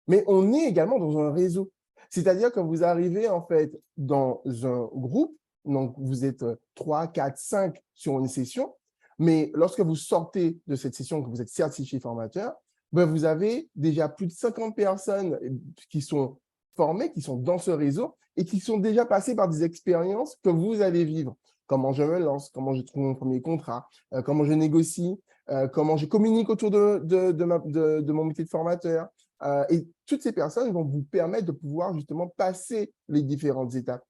Mais on est également dans un réseau. C'est-à-dire que vous arrivez en fait dans un groupe, donc vous êtes 3, 4, 5 sur une session, mais lorsque vous sortez de cette session, que vous êtes certifié formateur, vous avez déjà plus de 50 personnes qui sont formées, qui sont dans ce réseau et qui sont déjà passées par des expériences que vous allez vivre. Comment je me lance, comment je trouve mon premier contrat, comment je négocie, comment je communique autour de mon métier de formateur. Et toutes ces personnes vont vous permettre de pouvoir justement passer les différentes étapes.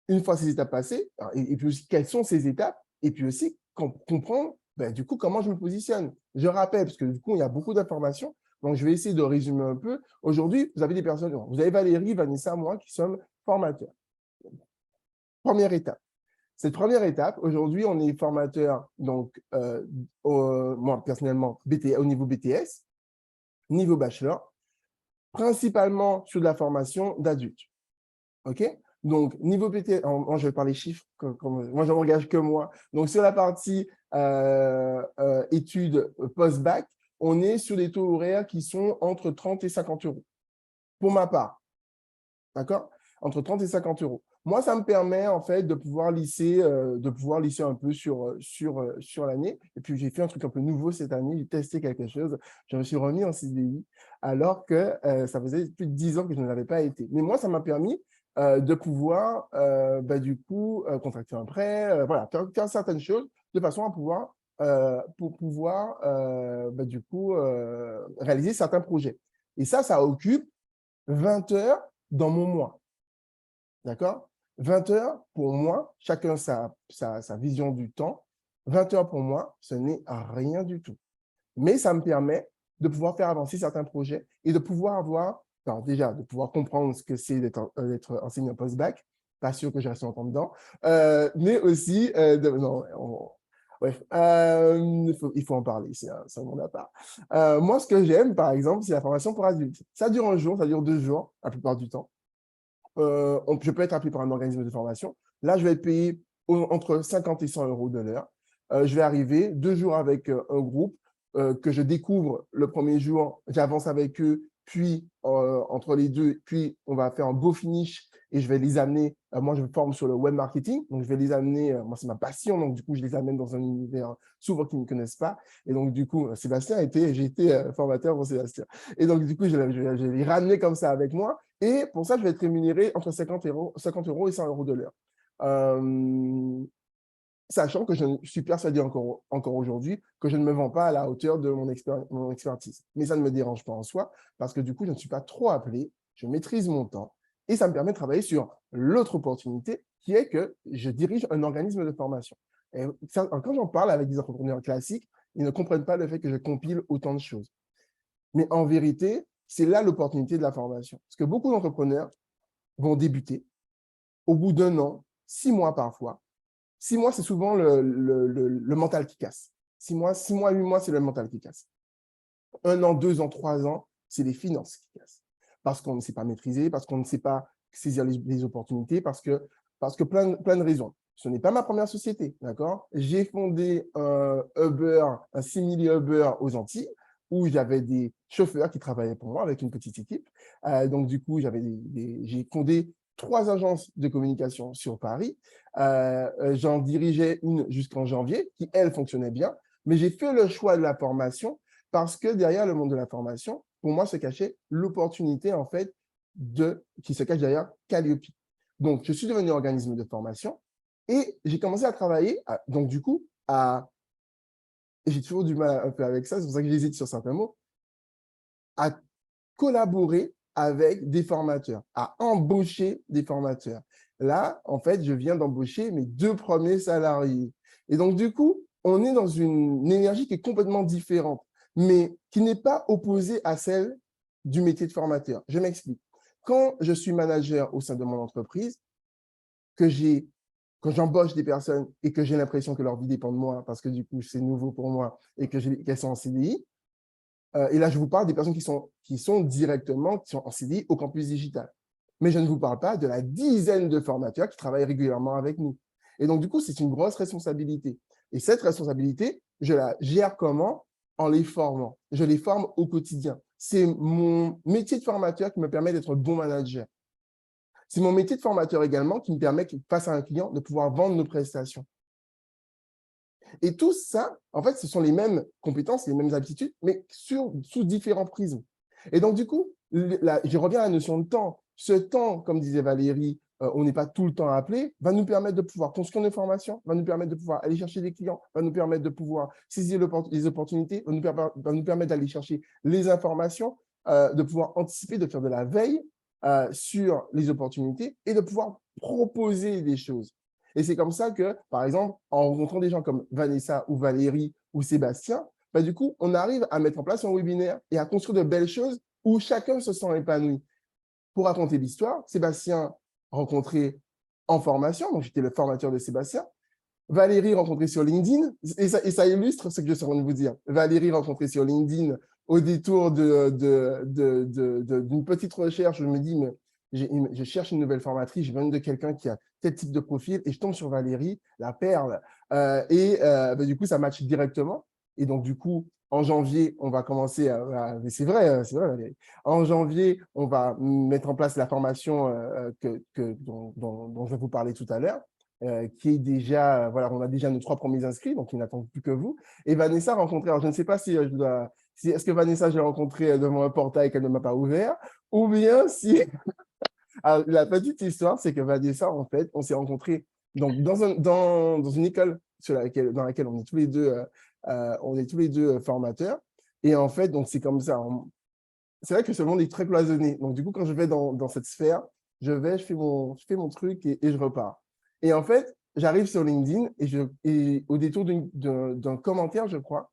Une fois ces étapes passées, et puis aussi quelles sont ces étapes, et puis aussi comprendre du coup comment je me positionne. Je rappelle, parce que du coup il y a beaucoup d'informations, donc je vais essayer de résumer un peu. Aujourd'hui, vous avez des personnes, vous avez Valérie, Vanessa, moi qui sommes formateurs. Première étape. Cette première étape, aujourd'hui, on est formateur, donc moi personnellement, au niveau BTS, niveau bachelor. principalement sur de la formation d'adultes. OK? Donc, niveau PT, moi, je vais parler chiffres, moi, je m'engage que moi. Donc, sur la partie études post-bac, on est sur des taux horaires qui sont entre 30 et 50 euros, pour ma part. D'accord? Entre 30 et 50 euros. Moi, ça me permet en fait de pouvoir lisser un peu sur l'année. Et puis, j'ai fait un truc un peu nouveau cette année. J'ai testé quelque chose. Je me suis remis en CDI alors que ça faisait plus de 10 ans que je ne l'avais pas été. Mais moi, ça m'a permis de pouvoir, du coup, contracter un prêt, voilà, faire certaines choses de façon à pouvoir, du coup, réaliser certains projets. Et ça occupe 20 heures dans mon mois. D'accord? 20 heures, pour moi, chacun sa vision du temps. 20 heures pour moi, ce n'est rien du tout. Mais ça me permet de pouvoir faire avancer certains projets et de pouvoir avoir, alors déjà, de pouvoir comprendre ce que c'est d'être enseignant post-bac. Pas sûr que je reste longtemps dedans. Mais aussi, bref, il faut en parler, c'est un monde à part. Moi, ce que j'aime, par exemple, c'est la formation pour adultes. Ça dure un jour, ça dure 2 jours, la plupart du temps. Je peux être appelé par un organisme de formation. Là, je vais être payé entre 50 et 100 euros de l'heure. Je vais arriver 2 jours avec un groupe que je découvre le premier jour, j'avance avec eux, puis entre les deux, puis on va faire un beau finish et je vais les amener. Moi, je me forme sur le web marketing, donc je vais les amener. Moi, c'est ma passion, donc du coup, je les amène dans un univers souvent qu'ils ne connaissent pas. Et donc, du coup, j'ai été formateur pour Sébastien. Et donc, du coup, je vais les ramener comme ça avec moi. Et pour ça, je vais être rémunéré entre 50 euros et 100 euros de l'heure. Sachant que je suis persuadé encore aujourd'hui que je ne me vends pas à la hauteur de mon expertise. Mais ça ne me dérange pas en soi, parce que du coup, je ne suis pas trop appelé, je maîtrise mon temps, et ça me permet de travailler sur l'autre opportunité, qui est que je dirige un organisme de formation. Et ça, quand j'en parle avec des entrepreneurs classiques, ils ne comprennent pas le fait que je compile autant de choses. Mais en vérité, c'est là l'opportunité de la formation. Parce que beaucoup d'entrepreneurs vont débuter, au bout d'1 an, 6 mois parfois. 6 mois, c'est souvent le mental qui casse. 6 mois, 8 mois, c'est le mental qui casse. 1 an, 2 ans, 3 ans, c'est les finances qui cassent. Parce qu'on ne sait pas maîtriser, parce qu'on ne sait pas saisir les opportunités, parce que plein de raisons. Ce n'est pas ma première société, d'accord? J'ai fondé un simili Uber aux Antilles, où j'avais des chauffeurs qui travaillaient pour moi avec une petite équipe. Donc, du coup, j'ai fondé 3 agences de communication sur Paris. J'en dirigeais une jusqu'en janvier, qui, elle, fonctionnait bien. Mais j'ai fait le choix de la formation parce que derrière le monde de la formation, pour moi, se cachait l'opportunité, en fait, qui se cache derrière Calliope. Donc, je suis devenu organisme de formation et j'ai commencé à travailler, donc du coup, j'ai toujours du mal un peu avec ça, c'est pour ça que j'hésite sur certains mots, à collaborer avec des formateurs, à embaucher des formateurs. Là, en fait, je viens d'embaucher mes 2 premiers salariés. Et donc, du coup, on est dans une énergie qui est complètement différente, mais qui n'est pas opposée à celle du métier de formateur. Je m'explique. Quand je suis manager au sein de mon entreprise, quand j'embauche des personnes et que j'ai l'impression que leur vie dépend de moi, parce que du coup, c'est nouveau pour moi et qu'elles sont en CDI, et là, je vous parle des personnes qui sont directement en CDI au campus digital. Mais je ne vous parle pas de la dizaine de formateurs qui travaillent régulièrement avec nous. Et donc, du coup, c'est une grosse responsabilité. Et cette responsabilité, je la gère comment? En les formant. Je les forme au quotidien. C'est mon métier de formateur qui me permet d'être bon manager. C'est mon métier de formateur également qui me permet, face à un client, de pouvoir vendre nos prestations. Et tout ça, en fait, ce sont les mêmes compétences, les mêmes aptitudes, mais sous différents prismes. Et donc, du coup, je reviens à la notion de temps. Ce temps, comme disait Valérie, on n'est pas tout le temps appelé, va nous permettre de pouvoir construire nos formations, va nous permettre de pouvoir aller chercher des clients, va nous permettre de pouvoir saisir les opportunités, va nous permettre d'aller chercher les informations, de pouvoir anticiper, de faire de la veille sur les opportunités et de pouvoir proposer des choses. Et c'est comme ça que, par exemple, en rencontrant des gens comme Vanessa ou Valérie ou Sébastien, du coup, on arrive à mettre en place un webinaire et à construire de belles choses où chacun se sent épanoui. Pour raconter l'histoire, Sébastien rencontré en formation, donc j'étais le formateur de Sébastien. Valérie rencontrée sur LinkedIn, et ça illustre ce que je suis en train de vous dire. Valérie rencontrée sur LinkedIn au détour d'une petite recherche, je me dis, mais je cherche une nouvelle formatrice, je viens de quelqu'un qui a tel type de profil et je tombe sur Valérie, la perle. Du coup, ça match directement. Et donc, du coup, en janvier, on va commencer c'est vrai, Valérie. En janvier, on va mettre en place la formation dont je vais vous parler tout à l'heure, qui est déjà, voilà, on a déjà nos 3 premiers inscrits, donc ils n'attendent plus que vous. Et Vanessa a rencontré, alors je ne sais pas si je dois, est-ce que Vanessa, je l'ai rencontrée devant un portail qu'elle ne m'a pas ouvert, ou bien si… Alors, la petite histoire, c'est que Vanessa, en fait, on s'est rencontrés donc, dans une école dans laquelle on est tous les deux formateurs. Et en fait, donc c'est comme ça. C'est vrai que ce monde est très cloisonné. Donc, du coup, quand je vais dans cette sphère, je fais mon truc et je repars. Et en fait, j'arrive sur LinkedIn et au détour d'un commentaire, je crois,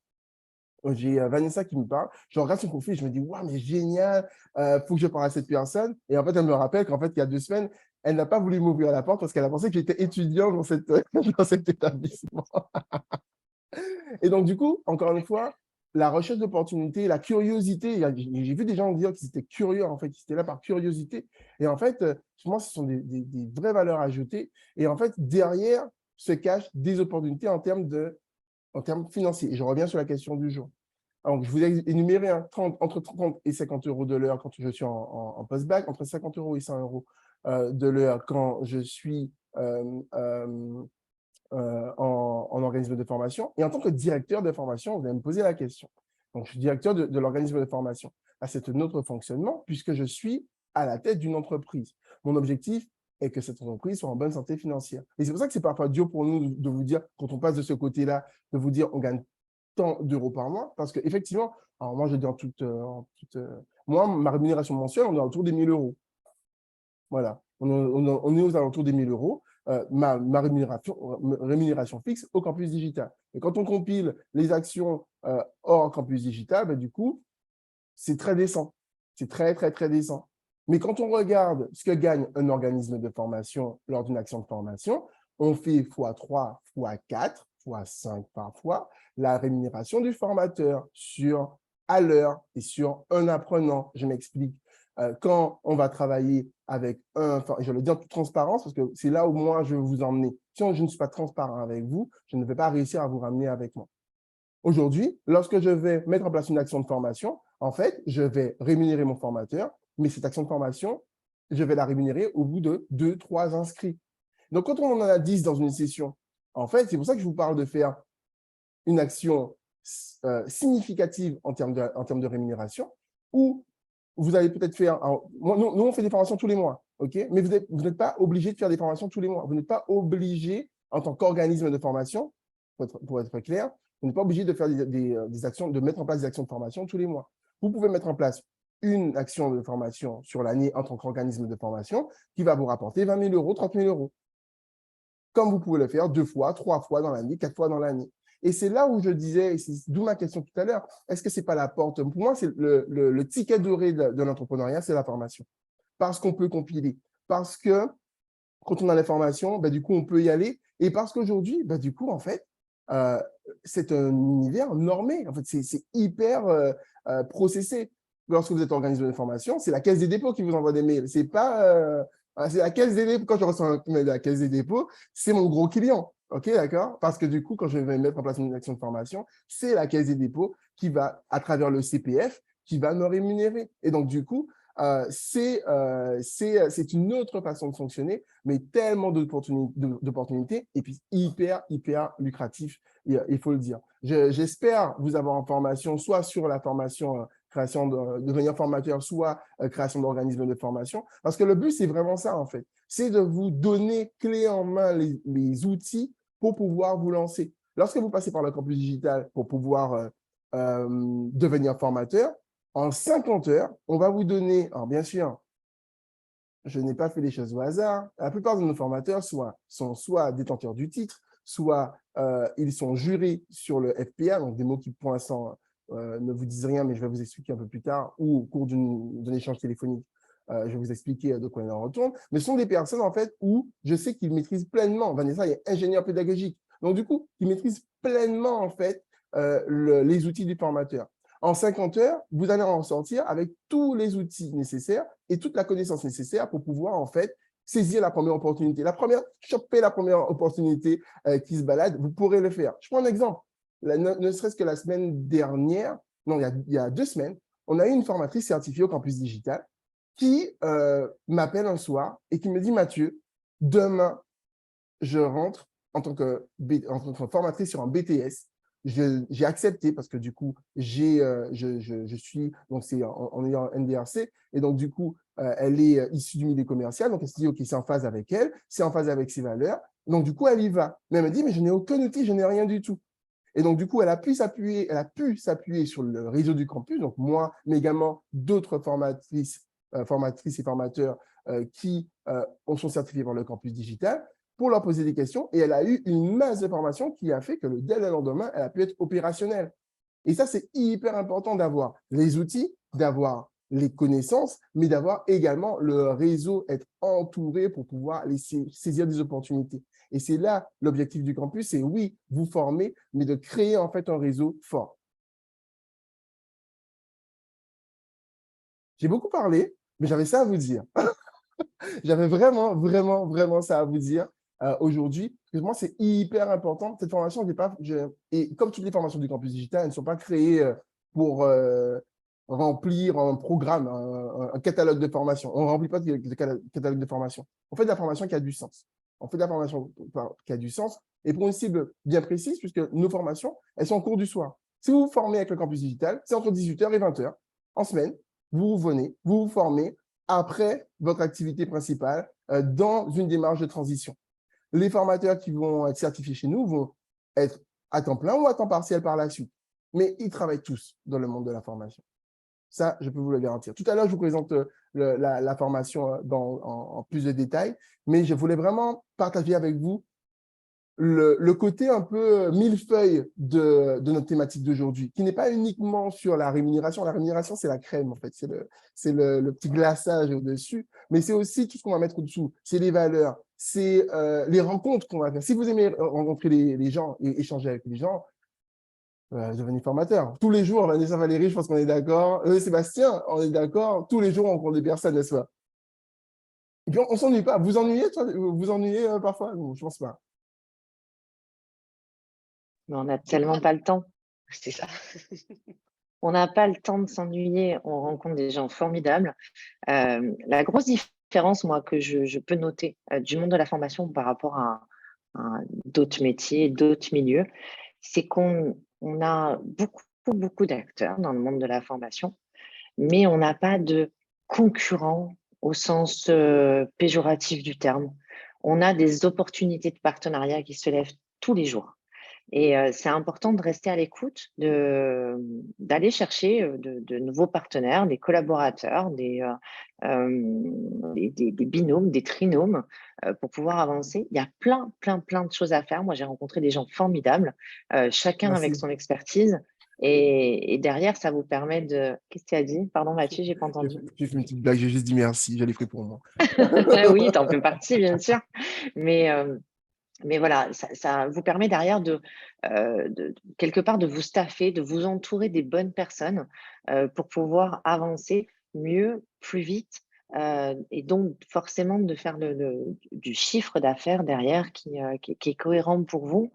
j'ai Vanessa qui me parle. Je regarde son profil, je me dis, waouh, mais génial, faut que je parle à cette personne. Et en fait, elle me rappelle qu'en fait, il y a 2 semaines, elle n'a pas voulu m'ouvrir la porte parce qu'elle a pensé que j'étais étudiant dans cet établissement. Et donc, du coup, encore une fois, la recherche d'opportunités, la curiosité, j'ai vu des gens dire qu'ils étaient curieux, en fait, qu'ils étaient là par curiosité. Et en fait, moi, ce sont des vraies valeurs ajoutées. Et en fait, derrière se cachent des opportunités en termes financiers. Et je reviens sur la question du jour. Donc, je vous ai énuméré entre 30 et 50 euros de l'heure quand je suis en post-bac, entre 50 euros et 100 euros de l'heure quand je suis en organisme de formation. Et en tant que directeur de formation, vous allez me poser la question. Donc, je suis directeur de l'organisme de formation. C'est un autre fonctionnement puisque je suis à la tête d'une entreprise. Mon objectif est que cette entreprise soit en bonne santé financière. Et c'est pour ça que c'est parfois dur pour nous de vous dire, quand on passe de ce côté-là, de vous dire on gagne tant d'euros par mois. Parce qu'effectivement, alors moi, je dis moi, ma rémunération mensuelle, on est autour des 1 000 euros. Voilà, on est aux alentours des 1 000 euros. Ma rémunération fixe au campus digital. Et quand on compile les actions hors campus digital, du coup, c'est très décent. C'est très, très, très décent. Mais quand on regarde ce que gagne un organisme de formation lors d'une action de formation, on fait x3, x4, x5 parfois la rémunération du formateur à l'heure et sur un apprenant. Je m'explique. Quand on va travailler avec je le dis en toute transparence parce que c'est là où moi je veux vous emmener. Si je ne suis pas transparent avec vous, je ne vais pas réussir à vous ramener avec moi. Aujourd'hui, lorsque je vais mettre en place une action de formation, en fait, je vais rémunérer mon formateur, mais cette action de formation, je vais la rémunérer au bout de 2, 3 inscrits. Donc, quand on en a 10 dans une session, en fait, c'est pour ça que je vous parle de faire une action significative en termes de rémunération, où vous allez peut-être faire… Nous, on fait des formations tous les mois, ok? Mais vous n'êtes pas obligé de faire des formations tous les mois. Vous n'êtes pas obligé, en tant qu'organisme de formation, pour être clair, vous n'êtes pas obligé de faire des actions, de mettre en place des actions de formation tous les mois. Vous pouvez mettre en place une action de formation sur l'année en tant qu'organisme de formation qui va vous rapporter 20 000 euros, 30 000 euros. Comme vous pouvez le faire 2 fois, 3 fois dans l'année, 4 fois dans l'année. Et c'est là où je disais, d'où ma question tout à l'heure, est-ce que ce n'est pas la porte? Pour moi, c'est le ticket doré de l'entrepreneuriat, c'est la formation. Parce qu'on peut compiler. Parce que quand on a la formation, du coup, on peut y aller. Et parce qu'aujourd'hui, du coup, en fait, c'est un univers normé. En fait, c'est hyper processé. Lorsque vous êtes organisme de formation, c'est la Caisse des dépôts qui vous envoie des mails. C'est pas… c'est la Caisse des dépôts. Quand je reçois un mail de la Caisse des dépôts, c'est mon gros client. OK, d'accord? Parce que du coup, quand je vais mettre en place une action de formation, c'est la Caisse des dépôts qui va, à travers le CPF, qui va me rémunérer. Et donc, du coup, c'est une autre façon de fonctionner, mais tellement d'opportunités et puis hyper, hyper lucratif, il faut le dire. J'espère vous avoir en formation, soit sur la formation création de devenir formateur, soit création d'organismes de formation, parce que le but, c'est vraiment ça, en fait. C'est de vous donner clé en main les outils pour pouvoir vous lancer. Lorsque vous passez par le campus digital pour pouvoir devenir formateur, en 50 heures, on va vous donner, alors bien sûr, je n'ai pas fait les choses au hasard, la plupart de nos formateurs sont soit détenteurs du titre, soit ils sont jurés sur le FPA, donc des mots qui pour l'instant ne vous disent rien, mais je vais vous expliquer un peu plus tard, ou au cours d'un échange téléphonique, je vais vous expliquer de quoi il en retourne, mais ce sont des personnes en fait où je sais qu'ils maîtrisent pleinement, Vanessa est ingénieur pédagogique, donc du coup, ils maîtrisent pleinement en fait les outils du formateur. En 50 heures, vous allez en sortir avec tous les outils nécessaires et toute la connaissance nécessaire pour pouvoir, en fait, saisir la première opportunité. Choper la première opportunité qui se balade, vous pourrez le faire. Je prends un exemple. Ne serait-ce que la semaine dernière, non, il y a 2 semaines, on a eu une formatrice certifiée au campus digital qui m'appelle un soir et qui me dit, Mathieu, demain, je rentre en tant que formatrice sur un BTS. J'ai accepté parce que du coup, je suis, donc c'est en ayant un NDRC, et donc du coup, elle est issue du milieu commercial, donc elle se dit, OK, c'est en phase avec elle, c'est en phase avec ses valeurs, donc du coup, elle y va. Mais elle me dit, mais je n'ai aucun outil, je n'ai rien du tout. Et donc, du coup, elle a pu s'appuyer sur le réseau du campus, donc moi, mais également d'autres formatrices et formateurs qui sont certifiés par le campus digital, pour leur poser des questions. Et elle a eu une masse de formations qui a fait que dès le lendemain, elle a pu être opérationnelle. Et ça, c'est hyper important d'avoir les outils, d'avoir les connaissances, mais d'avoir également le réseau, être entouré pour pouvoir saisir des opportunités. Et c'est là l'objectif du campus, c'est oui, vous former, mais de créer en fait un réseau fort. J'ai beaucoup parlé, mais j'avais ça à vous dire. J'avais vraiment, vraiment, vraiment ça à vous dire aujourd'hui. Parce que moi, c'est hyper important. Cette formation, et comme toutes les formations du campus digital, elles ne sont pas créées pour remplir un programme, un catalogue de formation. On ne remplit pas de catalogue de formation. On fait de la formation qui a du sens. On fait de la formation qui a du sens et pour une cible bien précise, puisque nos formations, elles sont en cours du soir. Si vous vous formez avec le campus digital, c'est entre 18h et 20h en semaine. Vous venez, vous vous formez après votre activité principale dans une démarche de transition. Les formateurs qui vont être certifiés chez nous vont être à temps plein ou à temps partiel par la suite. Mais ils travaillent tous dans le monde de la formation. Ça, je peux vous le garantir. Tout à l'heure, je vous présente la formation en plus de détails, mais je voulais vraiment partager avec vous le côté un peu millefeuille de notre thématique d'aujourd'hui, qui n'est pas uniquement sur la rémunération. La rémunération, c'est la crème, en fait. C'est le petit glaçage au-dessus, mais c'est aussi tout ce qu'on va mettre au-dessous. C'est les valeurs, c'est les rencontres qu'on va faire. Si vous aimez rencontrer les gens et échanger avec les gens, devenez formateur. Tous les jours, Vanessa Valérie, je pense qu'on est d'accord. Sébastien, on est d'accord. Tous les jours, on rencontre des personnes, n'est-ce pas? Et puis, on ne s'ennuie pas. Vous ennuyez, toi? Vous ennuyez parfois? Non, je ne pense pas. Mais on n'a tellement pas le temps. C'est ça. On n'a pas le temps de s'ennuyer. On rencontre des gens formidables. La grosse différence, moi, que je peux noter du monde de la formation par rapport à d'autres métiers, d'autres milieux, c'est qu'on a beaucoup d'acteurs dans le monde de la formation, mais on n'a pas de concurrents au sens péjoratif du terme. On a des opportunités de partenariat qui se lèvent tous les jours. Et c'est important de rester à l'écoute, d'aller chercher de nouveaux partenaires, des collaborateurs, des binômes, des trinômes pour pouvoir avancer. Il y a plein de choses à faire. Moi, j'ai rencontré des gens formidables, chacun Merci. avec son expertise. Et derrière, ça vous permet de… Qu'est-ce que tu as dit? Pardon, Mathieu, j'ai pas entendu. J'ai fait une petite blague, j'ai juste dit merci, je l'ai fait pour moi. Oui, tu en fais partie, bien sûr. Mais voilà, ça vous permet derrière quelque part de vous staffer, de vous entourer des bonnes personnes pour pouvoir avancer mieux, plus vite et donc forcément de faire du chiffre d'affaires derrière qui est cohérent pour vous.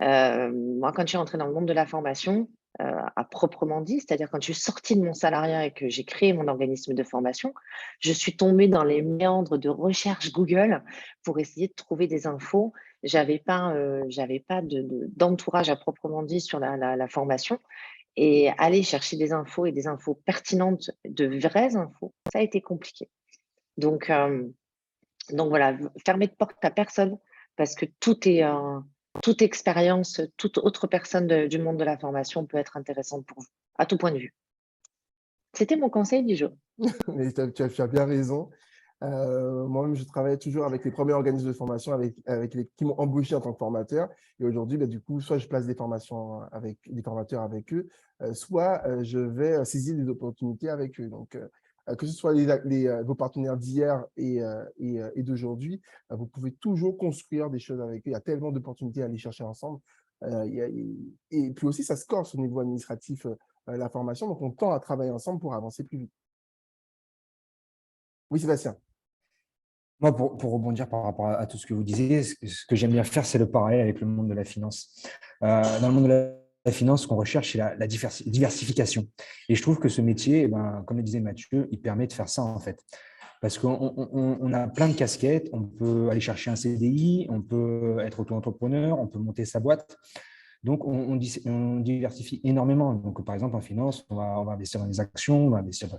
Moi, quand je suis entrée dans le monde de la formation, à proprement dit, c'est-à-dire quand je suis sortie de mon salariat et que j'ai créé mon organisme de formation, je suis tombée dans les méandres de recherche Google pour essayer de trouver des infos. J'avais pas d'entourage à proprement dit sur la formation. Et aller chercher des infos et des infos pertinentes, de vraies infos, ça a été compliqué. Donc voilà, fermer de porte à personne parce que toute expérience, toute autre personne du monde de la formation peut être intéressante pour vous, à tout point de vue. C'était mon conseil du jour. Mais tu as bien raison. Moi-même, je travaille toujours avec les premiers organismes de formation qui m'ont embauché en tant que formateur. Et aujourd'hui, du coup, soit je place des formations avec des formateurs avec eux, soit je vais saisir des opportunités avec eux. Donc, que ce soit vos partenaires d'hier et d'aujourd'hui, vous pouvez toujours construire des choses avec eux. Il y a tellement d'opportunités à aller chercher ensemble. Et puis aussi, ça se corse au niveau administratif la formation. Donc, on tend à travailler ensemble pour avancer plus vite. Oui, Sébastien. Moi, pour rebondir par rapport à tout ce que vous disiez, ce que j'aime bien faire, c'est le parallèle avec le monde de la finance. Dans le monde de la finance, ce qu'on recherche, c'est la diversification. Et je trouve que ce métier, eh ben, comme le disait Mathieu, il permet de faire ça, en fait. Parce qu'on a plein de casquettes, on peut aller chercher un CDI, on peut être auto-entrepreneur, on peut monter sa boîte. Donc, on diversifie énormément. Donc, par exemple, en finance, on va investir dans les actions, on va investir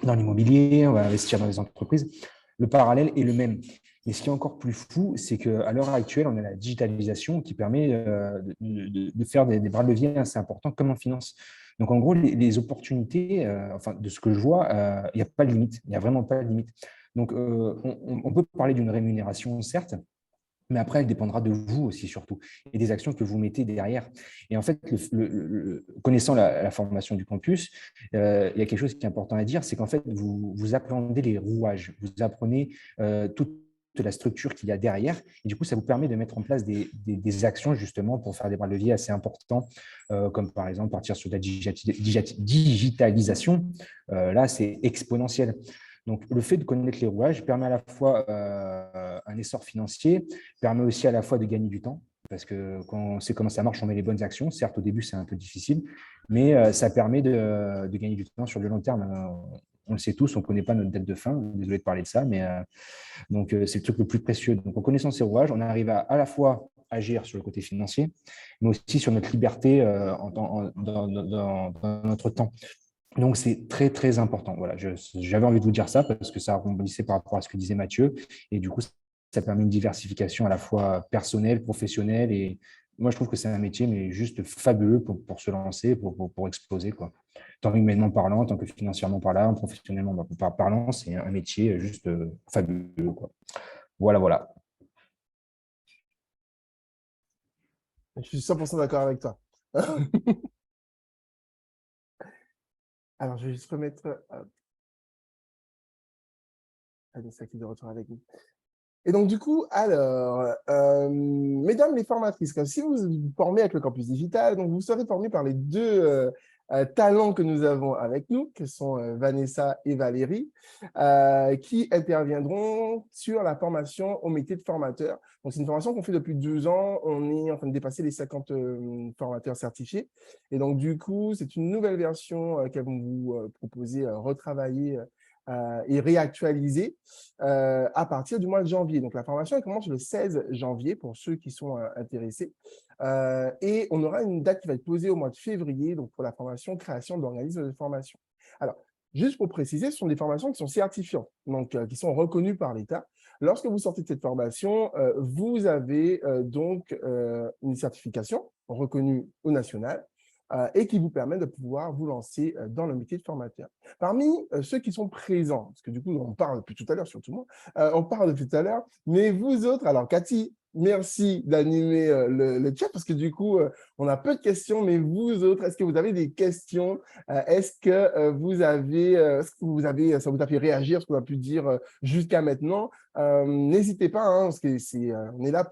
dans l'immobilier, on va investir dans les entreprises. Le parallèle est le même. Mais ce qui est encore plus fou, c'est qu'à l'heure actuelle, on a la digitalisation qui permet de faire des bras de levier assez importants comme en finance. Donc, en gros, les opportunités, enfin, de ce que je vois, il n'y a pas de limite. Il n'y a vraiment pas de limite. Donc, on peut parler d'une rémunération, certes, mais après, elle dépendra de vous aussi, surtout, et des actions que vous mettez derrière. Et en fait, connaissant la formation du campus, il y a quelque chose qui est important à dire, c'est qu'en fait, vous apprenez les rouages, vous apprenez toute la structure qu'il y a derrière, et du coup, ça vous permet de mettre en place des actions, justement, pour faire des bras de levier assez importants, comme par exemple partir sur la digitalisation. Là, c'est exponentiel. Donc, le fait de connaître les rouages permet à la fois un essor financier, permet aussi à la fois de gagner du temps, parce que quand on sait comment ça marche, on met les bonnes actions. Certes, au début, c'est un peu difficile, mais ça permet de gagner du temps sur le long terme. On le sait tous, on ne connaît pas notre date de fin. Désolé de parler de ça, mais donc c'est le truc le plus précieux. Donc, en connaissant ces rouages, on arrive à la fois agir sur le côté financier, mais aussi sur notre liberté dans notre temps. Donc, c'est très, très important. Voilà, j'avais envie de vous dire ça parce que ça rebondissait par rapport à ce que disait Mathieu. Et du coup, ça permet une diversification à la fois personnelle, professionnelle. Et moi, je trouve que c'est un métier, mais juste fabuleux pour se lancer, pour exploser, quoi. Tant humainement parlant, tant que financièrement parlant, professionnellement parlant, c'est un métier juste fabuleux, quoi. Voilà, voilà. Je suis 100% d'accord avec toi. Alors, je vais juste remettre Anissa qui est de retour avec nous. Et donc, du coup, alors, mesdames les formatrices, si vous vous formez avec le campus digital, donc vous serez formés par les deux talents que nous avons avec nous, que sont Vanessa et Valérie, qui interviendront sur la formation au métier de formateur. Donc, c'est une formation qu'on fait depuis 2 ans. On est en train de dépasser les 50 formateurs certifiés. Et donc, du coup, c'est une nouvelle version qu'elles vont vous proposer, retravailler et réactualiser à partir du mois de janvier. Donc, la formation elle commence le 16 janvier pour ceux qui sont intéressés. Et on aura une date qui va être posée au mois de février donc pour la formation création d'organismes de formation. Alors, juste pour préciser, ce sont des formations qui sont certifiantes, donc qui sont reconnues par l'État. Lorsque vous sortez de cette formation, vous avez donc une certification reconnue au national et qui vous permet de pouvoir vous lancer dans le métier de formateur. Parmi ceux qui sont présents, parce que du coup, on parle depuis tout à l'heure, surtout moi, on parle depuis tout à l'heure, mais vous autres, alors Cathy, merci d'animer le chat, parce que du coup, on a peu de questions, mais vous autres, est-ce que vous avez des questions? Est-ce que ça vous a fait réagir, ce qu'on a pu dire jusqu'à maintenant? N'hésitez pas, hein, parce que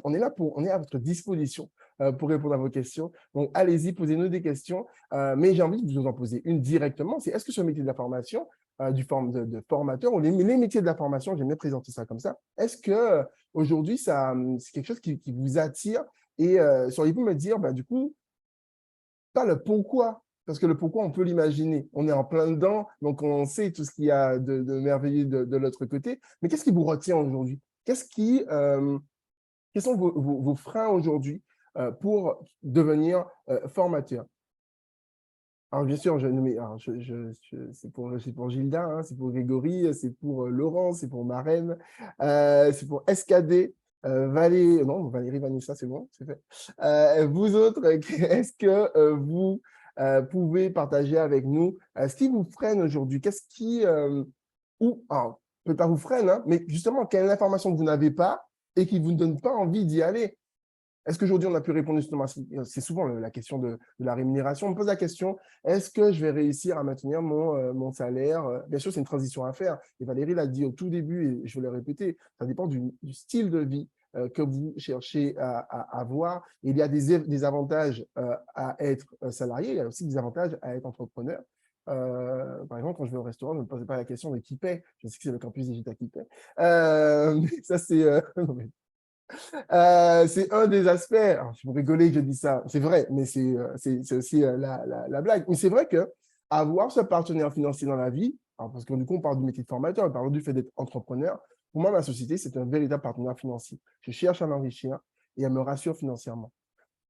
on est à votre disposition pour répondre à vos questions. Donc, allez-y, posez-nous des questions. Mais j'ai envie de vous en poser une directement. C'est est-ce que ce métier de la formation, de formateur, ou les métiers de la formation, j'aime bien présenter ça comme ça, est-ce que aujourd'hui, c'est quelque chose qui vous attire? Et sauriez-vous me dire, du coup, pas le pourquoi, parce que le pourquoi, on peut l'imaginer. On est en plein dedans, donc on sait tout ce qu'il y a de merveilleux de l'autre côté. Mais qu'est-ce qui vous retient aujourd'hui? Quels sont vos freins aujourd'hui pour devenir formateur? Alors, bien sûr, c'est pour Gilda, hein, c'est pour Grégory, c'est pour Laurent, c'est pour Marraine, c'est pour SKD, Valérie, Vanessa, c'est bon, c'est fait. Vous autres, est-ce que vous pouvez partager avec nous ce qui vous freine aujourd'hui? Qu'est-ce qui, alors, peut-être pas vous freine, hein, mais justement, quelle information que vous n'avez pas et qui ne vous donne pas envie d'y aller? Est-ce qu'aujourd'hui, on a pu répondre justement à c'est souvent la question de la rémunération. On me pose la question, est-ce que je vais réussir à maintenir mon salaire? Bien sûr, c'est une transition à faire. Et Valérie l'a dit au tout début, et je vais le répéter, ça dépend du style de vie que vous cherchez à avoir. Il y a des avantages à être salarié, il y a aussi des avantages à être entrepreneur. Par exemple, quand je vais au restaurant, ne me posez pas la question de qui paie. Je sais que c'est le campus digital qui paie. Ça, c'est c'est un des aspects. Alors, je vous rigoler que je dis ça, c'est vrai, mais c'est aussi la blague. Mais c'est vrai que avoir ce partenaire financier dans la vie, alors parce que du coup, on parle du métier de formateur, on parle du fait d'être entrepreneur. Pour moi, ma société, c'est un véritable partenaire financier. Je cherche à m'enrichir et à me rassurer financièrement.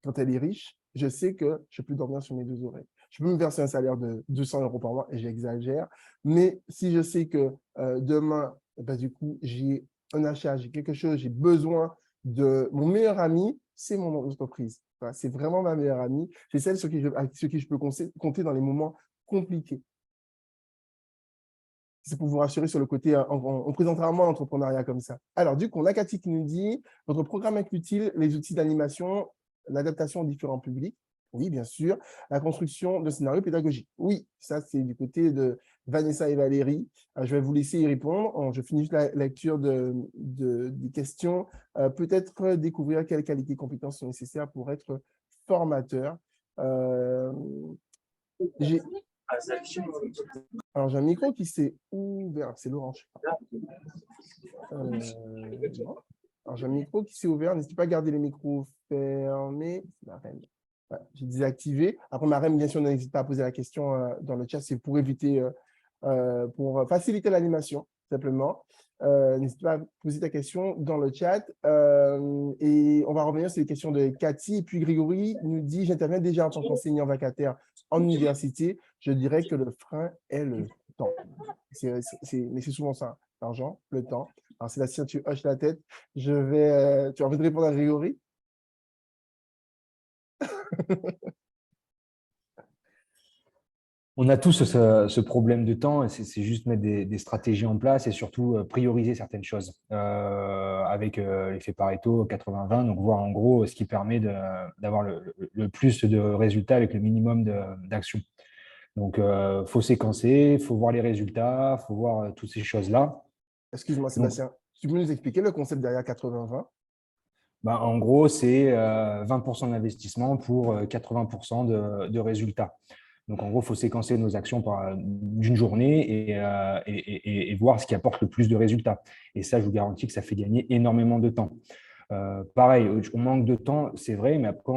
Quand elle est riche, je sais que je peux dormir sur mes deux oreilles. Je peux me verser un salaire de 200 € par mois, et j'exagère, mais si je sais que demain, ben, du coup, j'ai un achat, j'ai quelque chose, j'ai besoin de mon meilleur ami, c'est mon entreprise. Voilà, c'est vraiment ma meilleure amie. C'est celle sur qui je peux compter dans les moments compliqués. C'est pour vous rassurer sur le côté, on présente rarement l'entrepreneuriat comme ça. Alors, du coup, on a Cathy qui nous dit, votre programme inclut-il les outils d'animation, l'adaptation aux différents publics? Oui, bien sûr. La construction de scénarios pédagogiques. Oui, ça, c'est du côté de Vanessa et Valérie. Je vais vous laisser y répondre. Je finis juste la lecture des questions. Peut-être découvrir quelles qualités et compétences sont nécessaires pour être formateur. Alors, j'ai un micro qui s'est ouvert. C'est l'orange. Non. Alors, j'ai un micro qui s'est ouvert. N'hésitez pas à garder les micros fermés. Marème. Voilà, j'ai désactivé. Après, Marème, bien sûr, n'hésite pas à poser la question dans le chat. C'est pour éviter, pour faciliter l'animation, simplement. N'hésite pas à poser ta question dans le chat. Et on va revenir sur les questions de Cathy. Et puis, Grégory nous dit, j'interviens déjà en tant qu'enseignant vacataire en université. Je dirais que le frein est le temps. Mais c'est souvent ça, l'argent, le temps. Alors, Sébastien, tu hoches la tête. Tu as envie de répondre à Grégory? On a tous ce problème de temps, et c'est juste mettre des stratégies en place et surtout prioriser certaines choses avec l'effet Pareto 80-20, donc voir en gros ce qui permet d'avoir le plus de résultats avec le minimum d'actions. Donc, il faut séquencer, il faut voir les résultats, il faut voir toutes ces choses-là. Excuse-moi, Sébastien, tu peux nous expliquer le concept derrière 80-20? Ben, en gros, c'est 20% d'investissement pour 80% de résultats. Donc, en gros, il faut séquencer nos actions d'une journée et voir ce qui apporte le plus de résultats. Et ça, je vous garantis que ça fait gagner énormément de temps. Pareil, on manque de temps, c'est vrai, mais après,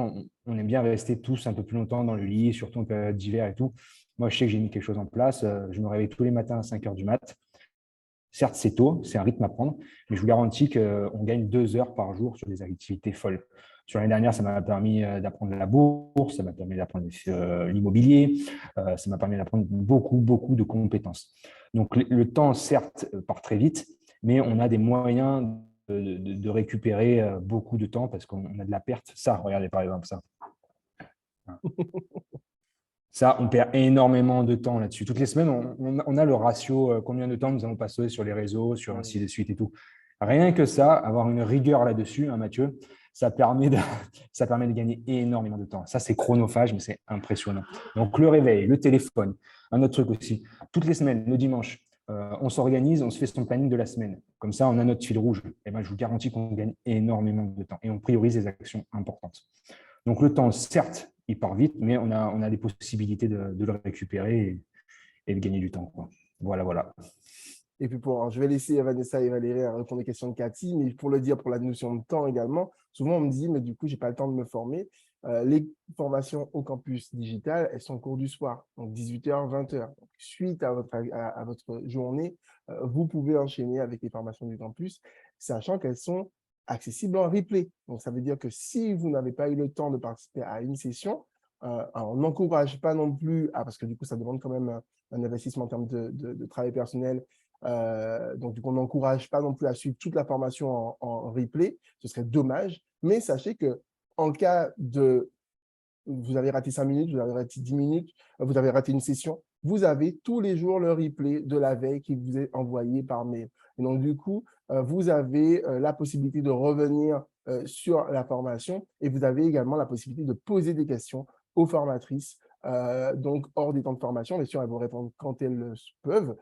on aime bien rester tous un peu plus longtemps dans le lit, surtout en période d'hiver et tout. Moi, je sais que j'ai mis quelque chose en place. Je me réveille tous les matins à 5 heures du mat. Certes, c'est tôt, c'est un rythme à prendre, mais je vous garantis qu'on gagne 2 heures par jour sur des activités folles. Sur l'année dernière, ça m'a permis d'apprendre la bourse, ça m'a permis d'apprendre l'immobilier, ça m'a permis d'apprendre beaucoup, beaucoup de compétences. Donc, le temps, certes, part très vite, mais on a des moyens de récupérer beaucoup de temps parce qu'on a de la perte. Ça, regardez par exemple ça. Ça, on perd énormément de temps là-dessus. Toutes les semaines, on a le ratio, combien de temps nous allons passer sur les réseaux, sur ainsi de suite et tout. Rien que ça, avoir une rigueur là-dessus, hein, Mathieu, ça permet de gagner énormément de temps. Ça, c'est chronophage, mais c'est impressionnant. Donc, le réveil, le téléphone, un autre truc aussi. Toutes les semaines, le dimanche, on s'organise, on se fait son planning de la semaine. Comme ça, on a notre fil rouge. Et ben, je vous garantis qu'on gagne énormément de temps et on priorise les actions importantes. Donc, le temps, certes, il part vite, mais on a des possibilités de le récupérer et de gagner du temps, quoi. Voilà, voilà. Et puis, je vais laisser Vanessa et Valérie répondre aux questions de Cathy, mais pour le dire, pour la notion de temps également, souvent on me dit, mais du coup, je n'ai pas le temps de me former. Les formations au campus digital, elles sont au cours du soir, donc 18h, 20h. Donc, suite à votre journée, vous pouvez enchaîner avec les formations du campus, sachant qu'elles sont accessibles en replay. Donc, ça veut dire que si vous n'avez pas eu le temps de participer à une session, on n'encourage pas non plus, parce que du coup, ça demande quand même un investissement en termes de travail personnel. Donc, du coup, on n'encourage pas non plus à suivre toute la formation en replay. Ce serait dommage. Mais sachez que en cas de vous avez raté 5 minutes, vous avez raté 10 minutes, vous avez raté une session, vous avez tous les jours le replay de la veille qui vous est envoyé par mail. Et donc, du coup, vous avez la possibilité de revenir sur la formation et vous avez également la possibilité de poser des questions aux formatrices donc hors des temps de formation. Bien sûr, elles vont répondre quand elles le peuvent,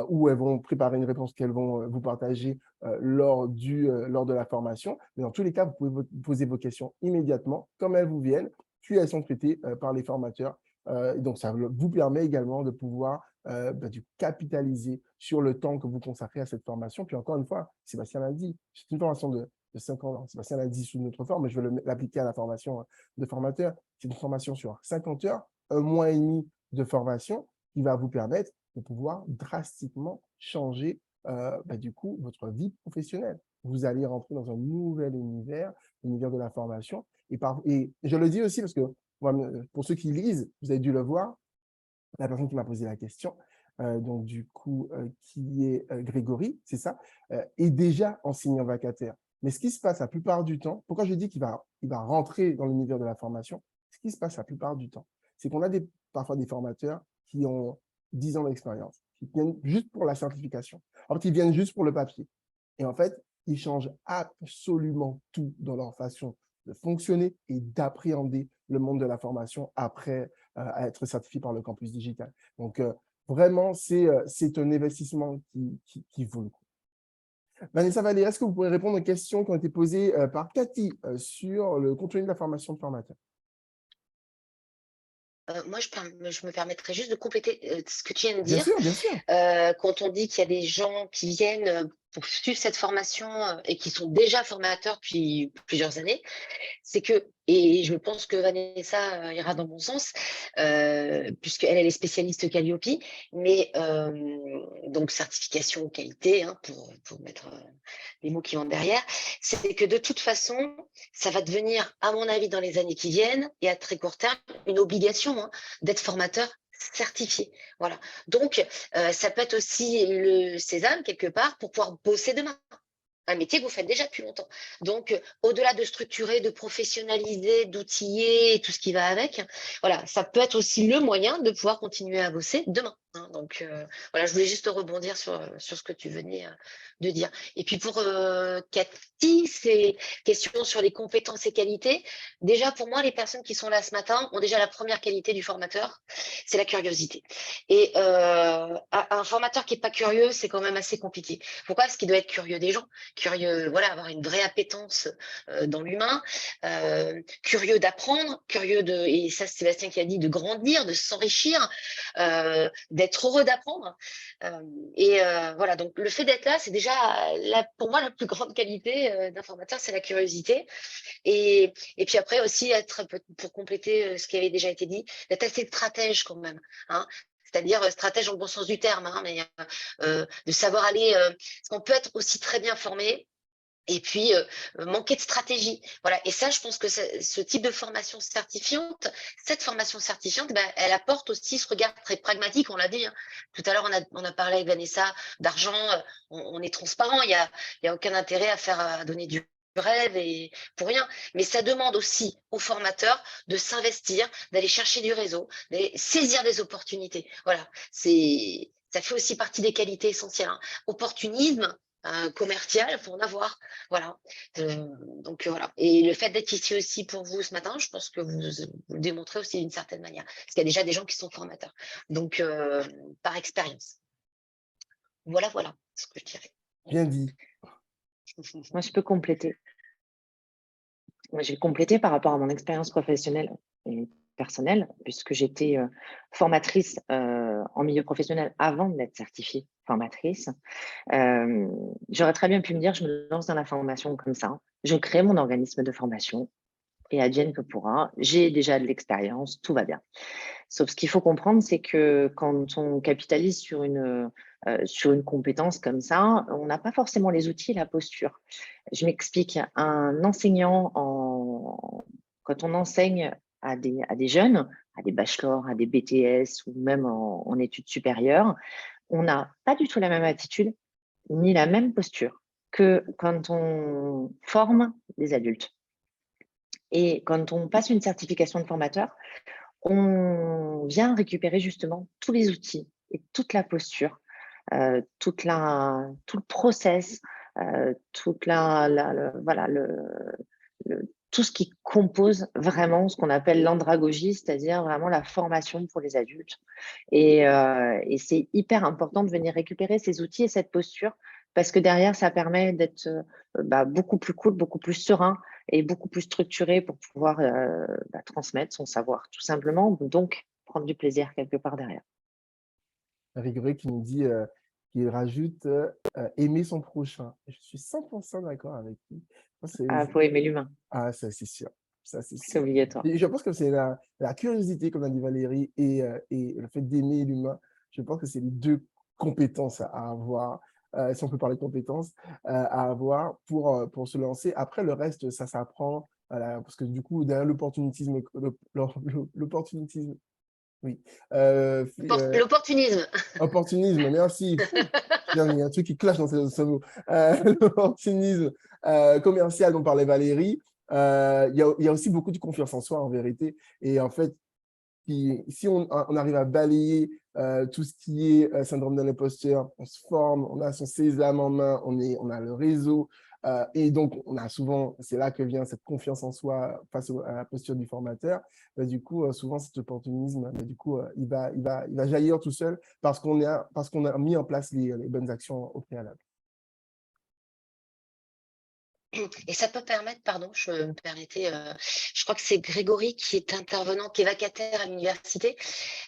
ou elles vont préparer une réponse qu'elles vont vous partager lors de la formation. Mais dans tous les cas, vous pouvez poser vos questions immédiatement, comme elles vous viennent, puis elles sont traitées par les formateurs. Donc, ça vous permet également de pouvoir capitaliser sur le temps que vous consacrez à cette formation. Puis encore une fois, Sébastien l'a dit, c'est une formation de 5 ans. Sébastien l'a dit sous notre forme, mais je vais l'appliquer à la formation de formateur. C'est une formation sur 50 heures, 1 mois et demi de formation qui va vous permettre de pouvoir drastiquement changer du coup votre vie professionnelle. Vous allez rentrer dans un nouvel univers, l'univers de la formation. Et je le dis aussi parce que pour ceux qui lisent, vous avez dû le voir, la personne qui m'a posé la question, donc du coup, qui est Grégory, c'est ça, est déjà enseignant vacataire. Mais ce qui se passe la plupart du temps, pourquoi je dis qu'il va rentrer dans l'univers de la formation, ce qui se passe la plupart du temps, c'est qu'on a parfois des formateurs qui ont 10 ans d'expérience, qui viennent juste pour la certification. En fait, ils viennent juste pour le papier. Et en fait, ils changent absolument tout dans leur façon de fonctionner et d'appréhender le monde de la formation après à être certifié par le campus digital. Donc, vraiment, c'est un investissement qui vaut le coup. Vanessa Vallée, est-ce que vous pouvez répondre aux questions qui ont été posées par Cathy sur le contenu de la formation de formateur? Moi, je me permettrais juste de compléter ce que tu viens de Bien dire. sûr, bien sûr. Quand on dit qu'il y a des gens qui viennent pour suivre cette formation et qui sont déjà formateurs depuis plusieurs années, c'est que, et je pense que Vanessa ira dans mon sens, puisqu'elle elle est spécialiste Calliope, mais donc certification qualité, hein, pour mettre les mots qui vont derrière, c'est que de toute façon, ça va devenir, à mon avis, dans les années qui viennent, et à très court terme, une obligation d'être formateur certifié. Voilà. Donc, ça peut être aussi le sésame, quelque part, pour pouvoir bosser demain. Un métier que vous faites déjà depuis longtemps. Donc, au-delà de structurer, de professionnaliser, d'outiller et tout ce qui va avec, voilà, ça peut être aussi le moyen de pouvoir continuer à bosser demain. Donc, voilà, je voulais juste rebondir sur ce que tu venais de dire. Et puis pour Cathy, c'est question sur les compétences et qualités. Déjà, pour moi, les personnes qui sont là ce matin ont déjà la première qualité du formateur, c'est la curiosité. Et un formateur qui n'est pas curieux, c'est quand même assez compliqué. Pourquoi? Parce qu'il doit être curieux des gens, curieux, voilà, avoir une vraie appétence dans l'humain, curieux d'apprendre, et ça c'est Sébastien qui a dit, de grandir, de s'enrichir, d'être heureux d'apprendre. Voilà, donc le fait d'être là, c'est déjà pour moi la plus grande qualité d'un formateur, c'est la curiosité. Et puis après aussi, pour compléter ce qui avait déjà été dit, d'être assez stratège quand même. C'est-à-dire stratège dans le bon sens du terme, mais de savoir aller, parce qu'on peut être aussi très bien formé et puis manquer de stratégie. Voilà. Et ça, je pense que ce type de formation certifiante, cette formation certifiante, elle apporte aussi ce regard très pragmatique, on l'a dit. Tout à l'heure, on a parlé avec Vanessa d'argent, on est transparent, il y a aucun intérêt à donner du rêve et pour rien. Mais ça demande aussi aux formateurs de s'investir, d'aller chercher du réseau, d'aller saisir des opportunités. Voilà. Ça fait aussi partie des qualités essentielles. Opportunisme, commercial, il faut en avoir. Voilà. Donc voilà. Et le fait d'être ici aussi pour vous ce matin, je pense que vous le démontrez aussi d'une certaine manière. Parce qu'il y a déjà des gens qui sont formateurs. Donc, par expérience. Voilà ce que je dirais. Bien dit. Moi, je peux compléter. Moi, je vais compléter par rapport à mon expérience professionnelle et personnelle, puisque j'étais formatrice en milieu professionnel avant d'être certifiée formatrice. J'aurais très bien pu me dire, je me lance dans la formation comme ça. Je crée mon organisme de formation et advienne que pourra. J'ai déjà de l'expérience, tout va bien. Sauf ce qu'il faut comprendre, c'est que quand on capitalise sur une compétence comme ça, on n'a pas forcément les outils et la posture. Je m'explique. Un enseignant, quand on enseigne à des jeunes, à des bachelors, à des BTS ou même en études supérieures, on n'a pas du tout la même attitude ni la même posture que quand on forme des adultes. Et quand on passe une certification de formateur, on vient récupérer justement tous les outils et toute la posture, tout le process, voilà, tout ce qui compose vraiment ce qu'on appelle l'andragogie, c'est-à-dire vraiment la formation pour les adultes. Et c'est hyper important de venir récupérer ces outils et cette posture parce que derrière, ça permet d'être beaucoup plus cool, beaucoup plus serein et beaucoup plus structuré pour pouvoir transmettre son savoir, tout simplement. Donc, prendre du plaisir quelque part derrière. Grégory qui nous dit qu'il rajoute aimer son prochain. Je suis 100% d'accord avec lui. Il faut aimer l'humain, Ah, ça, c'est sûr. Ça, c'est c'est sûr. obligatoire. Et je pense que c'est la curiosité, comme a dit Valérie, et le fait d'aimer l'humain. Je pense que c'est les deux compétences à avoir, si on peut parler de compétences, à avoir pour se lancer. Après, le reste, ça s'apprend. Voilà, parce que du coup, derrière l'opportunisme, l'opportunisme, oui. L'opportunisme. Opportunisme, merci. Il y a un truc qui clash dans ce mot. L'opportunisme commercial dont parlait Valérie, il y a aussi beaucoup de confiance en soi, en vérité. Et en fait, si on arrive à balayer tout ce qui est syndrome de l'imposteur, on se forme, on a son sésame en main, on a le réseau. Et donc, on a souvent, c'est là que vient cette confiance en soi face à la posture du formateur. Du coup, souvent, cet opportunisme, du coup, il va jaillir tout seul parce qu'on a mis en place les bonnes actions au préalable. Et ça peut permettre, pardon, je me permettais, je crois que c'est Grégory qui est intervenant, qui est vacataire à l'université.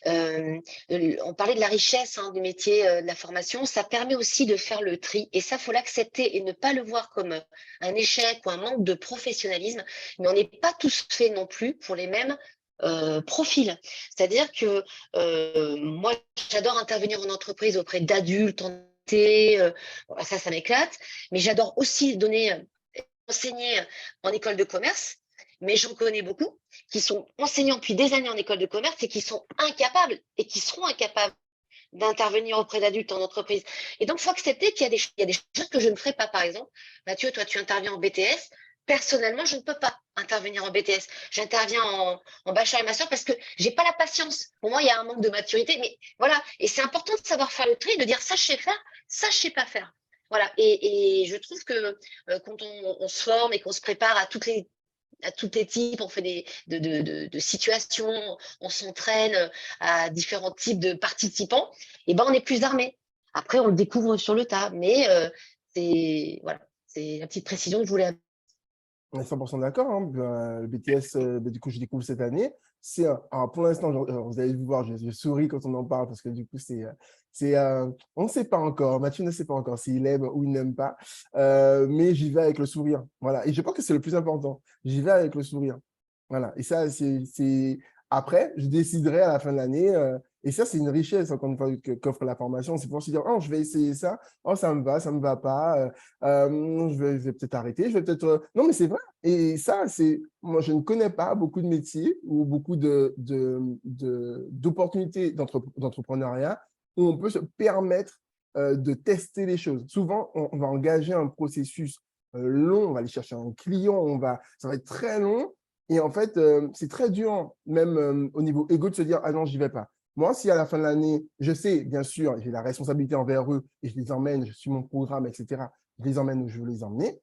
On parlait de la richesse du métier de la formation. Ça permet aussi de faire le tri. Et ça, il faut l'accepter et ne pas le voir comme un échec ou un manque de professionnalisme. Mais on n'est pas tous faits non plus pour les mêmes profils. C'est-à-dire que moi, j'adore intervenir en entreprise auprès d'adultes, ça m'éclate. Mais j'adore aussi enseigner en école de commerce, mais j'en connais beaucoup qui sont enseignants depuis des années en école de commerce et qui sont incapables et qui seront incapables d'intervenir auprès d'adultes en entreprise. Et donc, il faut accepter qu'il y a des choses que je ne ferai pas. Par exemple, Mathieu, toi, tu interviens en BTS. Personnellement, je ne peux pas intervenir en BTS. J'interviens en bachelor et master parce que j'ai pas la patience. Pour moi, il y a un manque de maturité. Mais voilà, et c'est important de savoir faire le tri, de dire ça, je sais faire, ça, je sais pas faire. Voilà, et je trouve que quand on se forme et qu'on se prépare à tous les types, on fait de situations, on s'entraîne à différents types de participants, et ben on est plus armé. Après, on le découvre sur le tas, mais c'est la petite précision que je voulais. On est 100% d'accord. Le BTS, du coup, je découvre cette année. Alors pour l'instant, vous allez voir, je souris quand on en parle parce que du coup, on ne sait pas encore. Mathieu ne sait pas encore s'il aime ou il n'aime pas. Mais j'y vais avec le sourire. Voilà. Et je pense que c'est le plus important. J'y vais avec le sourire. Voilà. Et ça, après, je déciderai à la fin de l'année. Et ça, c'est une richesse, encore une fois, qu'offre la formation. C'est pour se dire, oh, je vais essayer ça. Oh, ça me va pas. Je vais peut-être arrêter. Je vais peut-être. Non, mais c'est vrai. Et ça, moi, je ne connais pas beaucoup de métiers ou beaucoup d'opportunités d'entrepreneuriat où on peut se permettre de tester les choses. Souvent, on va engager un processus long. On va aller chercher un client. Ça va être très long. Et en fait, c'est très dur, même au niveau égo, de se dire, ah non, j'y vais pas. Moi, si à la fin de l'année, je sais, bien sûr, j'ai la responsabilité envers eux et je les emmène, je suis mon programme, etc. Je les emmène où je veux les emmener.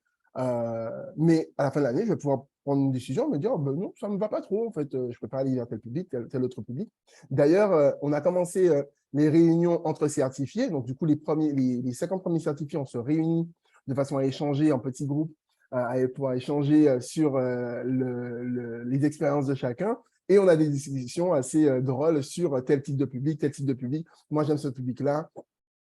Mais à la fin de l'année, je vais pouvoir prendre une décision, me dire, oh, ben non, ça ne me va pas trop. En fait, je ne peux pas aller vers tel public, tel autre public. D'ailleurs, on a commencé les réunions entre certifiés. Donc, du coup, les 50 premiers certifiés, on se réunit de façon à échanger en petits groupes, à pouvoir échanger sur les expériences de chacun. Et on a des discussions assez drôles sur tel type de public, tel type de public. Moi, j'aime ce public-là.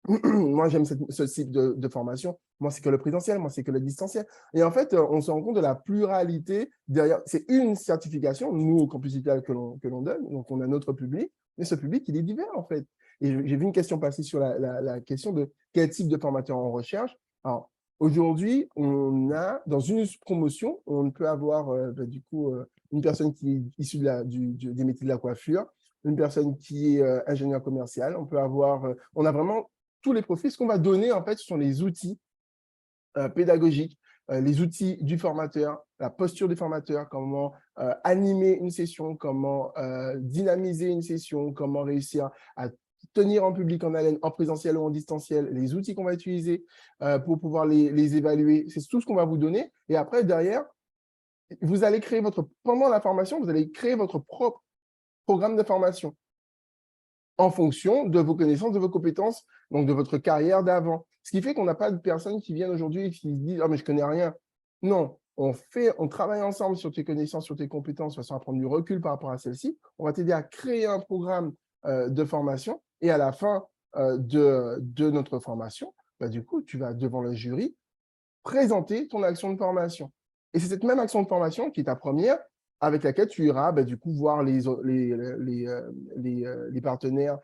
Moi, j'aime ce type de formation. Moi, c'est que le présentiel. Moi, c'est que le distanciel. Et en fait, on se rend compte de la pluralité derrière. C'est une certification, nous, au campus IPIAL, que l'on donne. Donc, on a notre public. Mais ce public, il est divers, en fait. Et j'ai vu une question passer sur la question de quel type de formateur on recherche. Alors, aujourd'hui, on a, dans une promotion, on peut avoir, du coup, une personne qui est issue des métiers de la coiffure, une personne qui est ingénieur commercial. On a vraiment tous les profils. Ce qu'on va donner, en fait, ce sont les outils pédagogiques, les outils du formateur, la posture du formateur, comment animer une session, comment dynamiser une session, comment réussir à tenir en public, en haleine, en présentiel ou en distanciel, les outils qu'on va utiliser pour pouvoir les évaluer. C'est tout ce qu'on va vous donner. Et après, derrière, vous allez créer pendant la formation, vous allez créer votre propre programme de formation en fonction de vos connaissances, de vos compétences, donc de votre carrière d'avant. Ce qui fait qu'on n'a pas de personnes qui viennent aujourd'hui et qui se disent « Ah, mais je ne connais rien ». Non, on travaille ensemble sur tes connaissances, sur tes compétences, de façon à prendre du recul par rapport à celles-ci. On va t'aider à créer un programme de formation et à la fin de notre formation, bah, du coup, tu vas devant le jury présenter ton action de formation. Et c'est cette même action de formation qui est ta première, avec laquelle tu iras bah, du coup voir les partenaires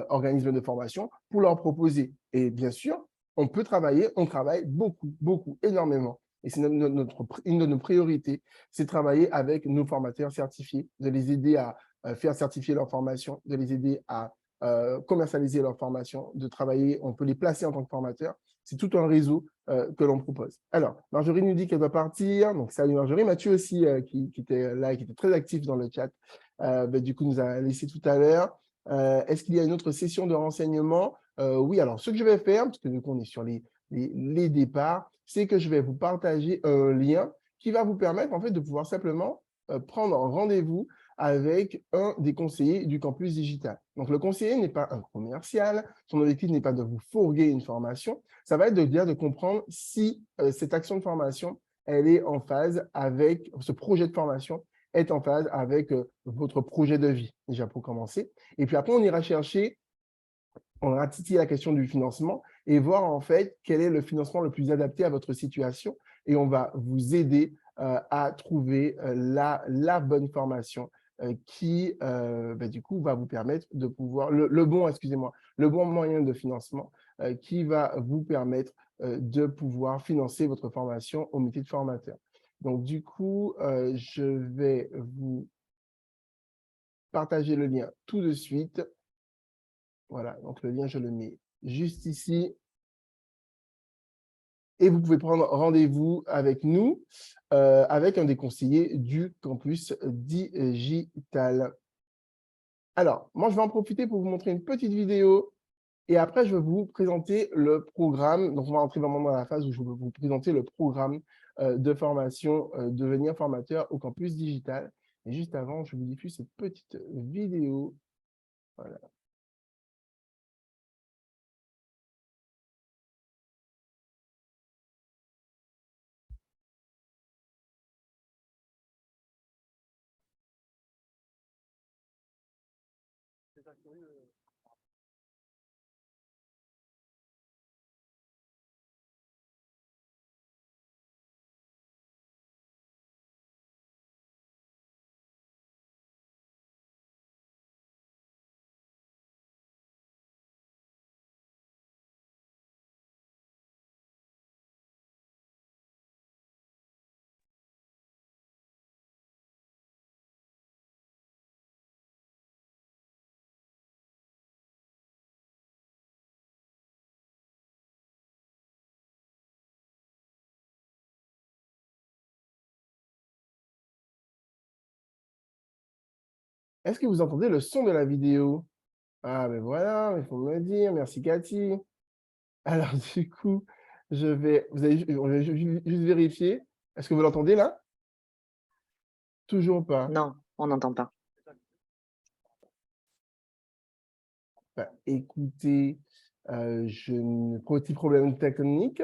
organismes de formation pour leur proposer. Et bien sûr, on travaille beaucoup, beaucoup, énormément. Et c'est une de nos priorités, c'est de travailler avec nos formateurs certifiés, de les aider à faire certifier leur formation, de les aider à commercialiser leur formation, de travailler, on peut les placer en tant que formateurs. C'est tout un réseau que l'on propose. Alors, Marjorie nous dit qu'elle doit partir. Donc, salut Marjorie. Mathieu aussi, qui était là et qui était très actif dans le chat, du coup, nous a laissé tout à l'heure. Est-ce qu'il y a une autre session de renseignement? Oui, alors, ce que je vais faire, parce que du coup, on est sur les départs, c'est que je vais vous partager un lien qui va vous permettre, en fait, de pouvoir simplement prendre rendez-vous avec un des conseillers du campus digital. Donc, le conseiller n'est pas un commercial. Son objectif n'est pas de vous fourguer une formation. Ça va être de comprendre si cette action de formation, elle est en phase avec, ce projet de formation est en phase avec votre projet de vie, déjà pour commencer. Et puis après, on ira chercher, on ira titiller la question du financement et voir en fait quel est le financement le plus adapté à votre situation. Et on va vous aider à trouver la bonne formation qui, du coup, va vous permettre de pouvoir, le bon moyen de financement qui va vous permettre de pouvoir financer votre formation au métier de formateur. Donc, du coup, je vais vous partager le lien tout de suite. Voilà, donc le lien, je le mets juste ici. Et vous pouvez prendre rendez-vous avec nous, avec un des conseillers du campus digital. Alors, moi, je vais en profiter pour vous montrer une petite vidéo et après, je vais vous présenter le programme. Donc, on va entrer vraiment dans la phase où je vais vous présenter le programme de formation Devenir formateur au campus digital. Et juste avant, je vous diffuse cette petite vidéo. Voilà. Est-ce que vous entendez le son de la vidéo? Ah, ben voilà, il faut me le dire. Merci, Cathy. Alors, du coup, on va juste vérifier. Est-ce que vous l'entendez là? Toujours pas. Non, on n'entend pas. Bah, écoutez, petit problème technique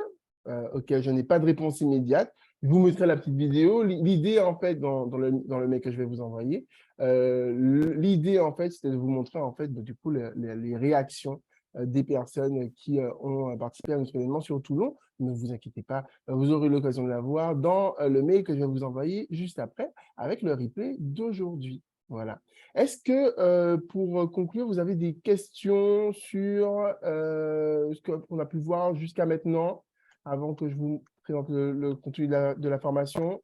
auquel je n'ai pas de réponse immédiate. Je vous mettrai la petite vidéo. L'idée, en fait, dans le mail que je vais vous envoyer, l'idée, en fait, c'était de vous montrer, en fait, du coup, les réactions des personnes qui ont participé à notre événement sur Toulon. Ne vous inquiétez pas, vous aurez l'occasion de la voir dans le mail que je vais vous envoyer juste après avec le replay d'aujourd'hui. Voilà. Est-ce que, pour conclure, vous avez des questions sur ce qu'on a pu voir jusqu'à maintenant, avant que je vous présente le contenu de la formation?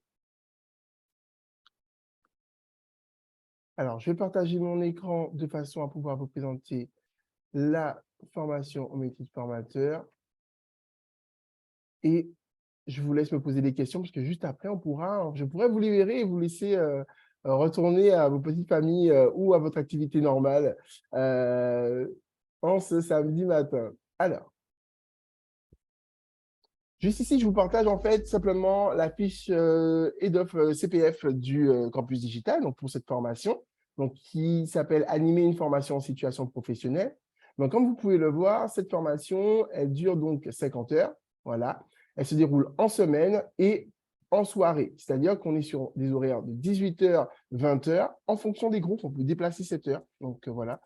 Alors, je vais partager mon écran de façon à pouvoir vous présenter la formation au métier de formateur. Et je vous laisse me poser des questions, parce que juste après, je pourrais vous libérer et vous laisser retourner à vos petites familles ou à votre activité normale en ce samedi matin. Alors, Juste ici, je vous partage en fait simplement la fiche Head of CPF du campus digital, donc pour cette formation, donc qui s'appelle Animer une formation en situation professionnelle. Donc, comme vous pouvez le voir, cette formation, elle dure donc 50 heures. Voilà. Elle se déroule en semaine et en soirée, c'est-à-dire qu'on est sur des horaires de 18h, 20h, en fonction des groupes, on peut déplacer 7 heures. Donc, voilà,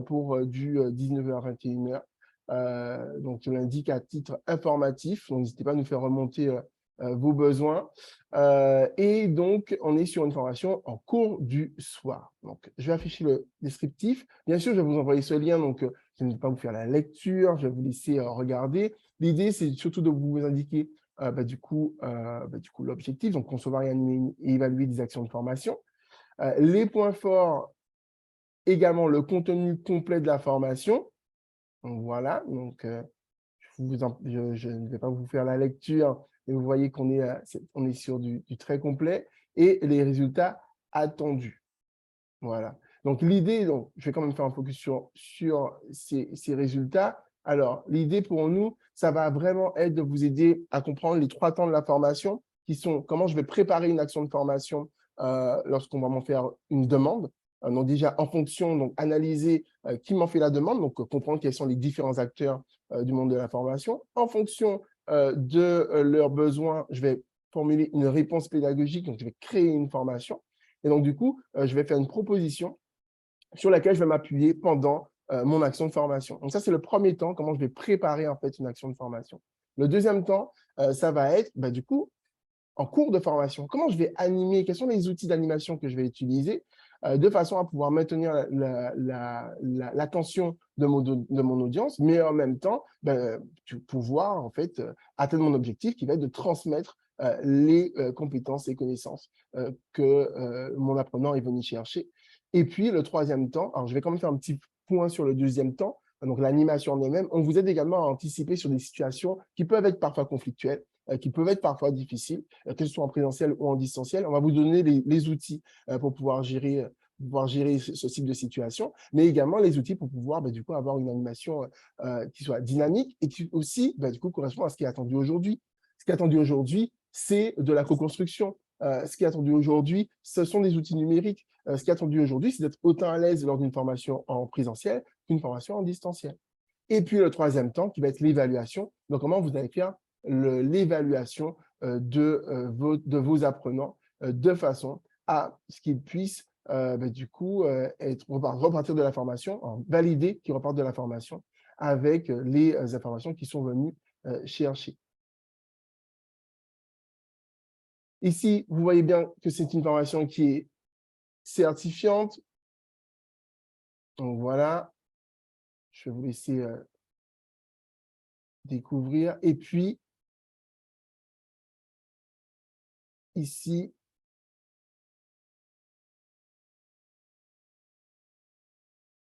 pour du 19h, 21h. Donc, je l'indique à titre informatif. Donc, n'hésitez pas à nous faire remonter vos besoins. Et donc, on est sur une formation en cours du soir. Donc, je vais afficher le descriptif. Bien sûr, je vais vous envoyer ce lien. Donc, je ne vais pas vous faire la lecture. Je vais vous laisser regarder. L'idée, c'est surtout de vous indiquer du coup, l'objectif. Donc, concevoir et animer et évaluer des actions de formation. Les points forts, également le contenu complet de la formation. Donc, voilà, donc je ne vais pas vous faire la lecture, mais vous voyez qu'on est sur du très complet et les résultats attendus. Voilà. Donc, l'idée, je vais quand même faire un focus sur ces résultats. Alors, l'idée pour nous, ça va vraiment être de vous aider à comprendre les 3 temps de la formation, qui sont comment je vais préparer une action de formation lorsqu'on va m'en faire une demande. Donc, déjà, en fonction, donc, analyser qui m'en fait la demande, donc comprendre quels sont les différents acteurs du monde de la formation. En fonction de leurs besoins, je vais formuler une réponse pédagogique, donc je vais créer une formation. Et donc, du coup, je vais faire une proposition sur laquelle je vais m'appuyer pendant mon action de formation. Donc, ça, c'est le premier temps, comment je vais préparer en fait une action de formation. Le deuxième temps, ça va être, du coup, en cours de formation. Comment je vais animer? Quels sont les outils d'animation que je vais utiliser de façon à pouvoir maintenir l'attention de mon audience, mais en même temps, pouvoir en fait atteindre mon objectif qui va être de transmettre les compétences et connaissances que mon apprenant est venu chercher. Et puis, le troisième temps, alors je vais quand même faire un petit point sur le deuxième temps, donc l'animation en elle-même. On vous aide également à anticiper sur des situations qui peuvent être parfois conflictuelles, qui peuvent être parfois difficiles, que ce soit en présentiel ou en distanciel. On va vous donner les outils pour pouvoir gérer ce type de situation, mais également les outils pour pouvoir du coup, avoir une animation qui soit dynamique et qui aussi du coup, correspond à ce qui est attendu aujourd'hui. Ce qui est attendu aujourd'hui, c'est de la co-construction. Ce qui est attendu aujourd'hui, ce sont des outils numériques. Ce qui est attendu aujourd'hui, c'est d'être autant à l'aise lors d'une formation en présentiel qu'une formation en distanciel. Et puis, le troisième temps, qui va être l'évaluation. Donc, comment vous allez faire l'évaluation de vos apprenants de façon à ce qu'ils puissent du coup repartir de la formation, valider qu'ils repartent de la formation avec les informations qui sont venues chercher. Ici, vous voyez bien que c'est une formation qui est certifiante. Donc voilà, je vais vous laisser découvrir. Et puis, ici,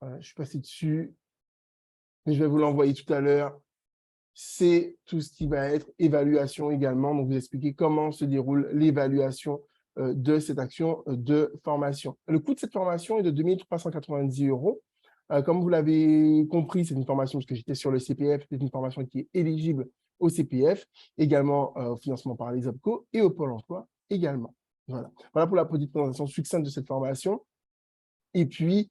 je suis passé dessus, mais je vais vous l'envoyer tout à l'heure. C'est tout ce qui va être évaluation également. Donc, vous expliquer comment se déroule l'évaluation de cette action de formation. Le coût de cette formation est de 2 390 €. Comme vous l'avez compris, c'est une formation, parce que j'étais sur le CPF, c'est une formation qui est éligible au CPF, également au financement par les OPCO et au Pôle emploi également. Voilà. Voilà pour la petite présentation succincte de cette formation. Et puis,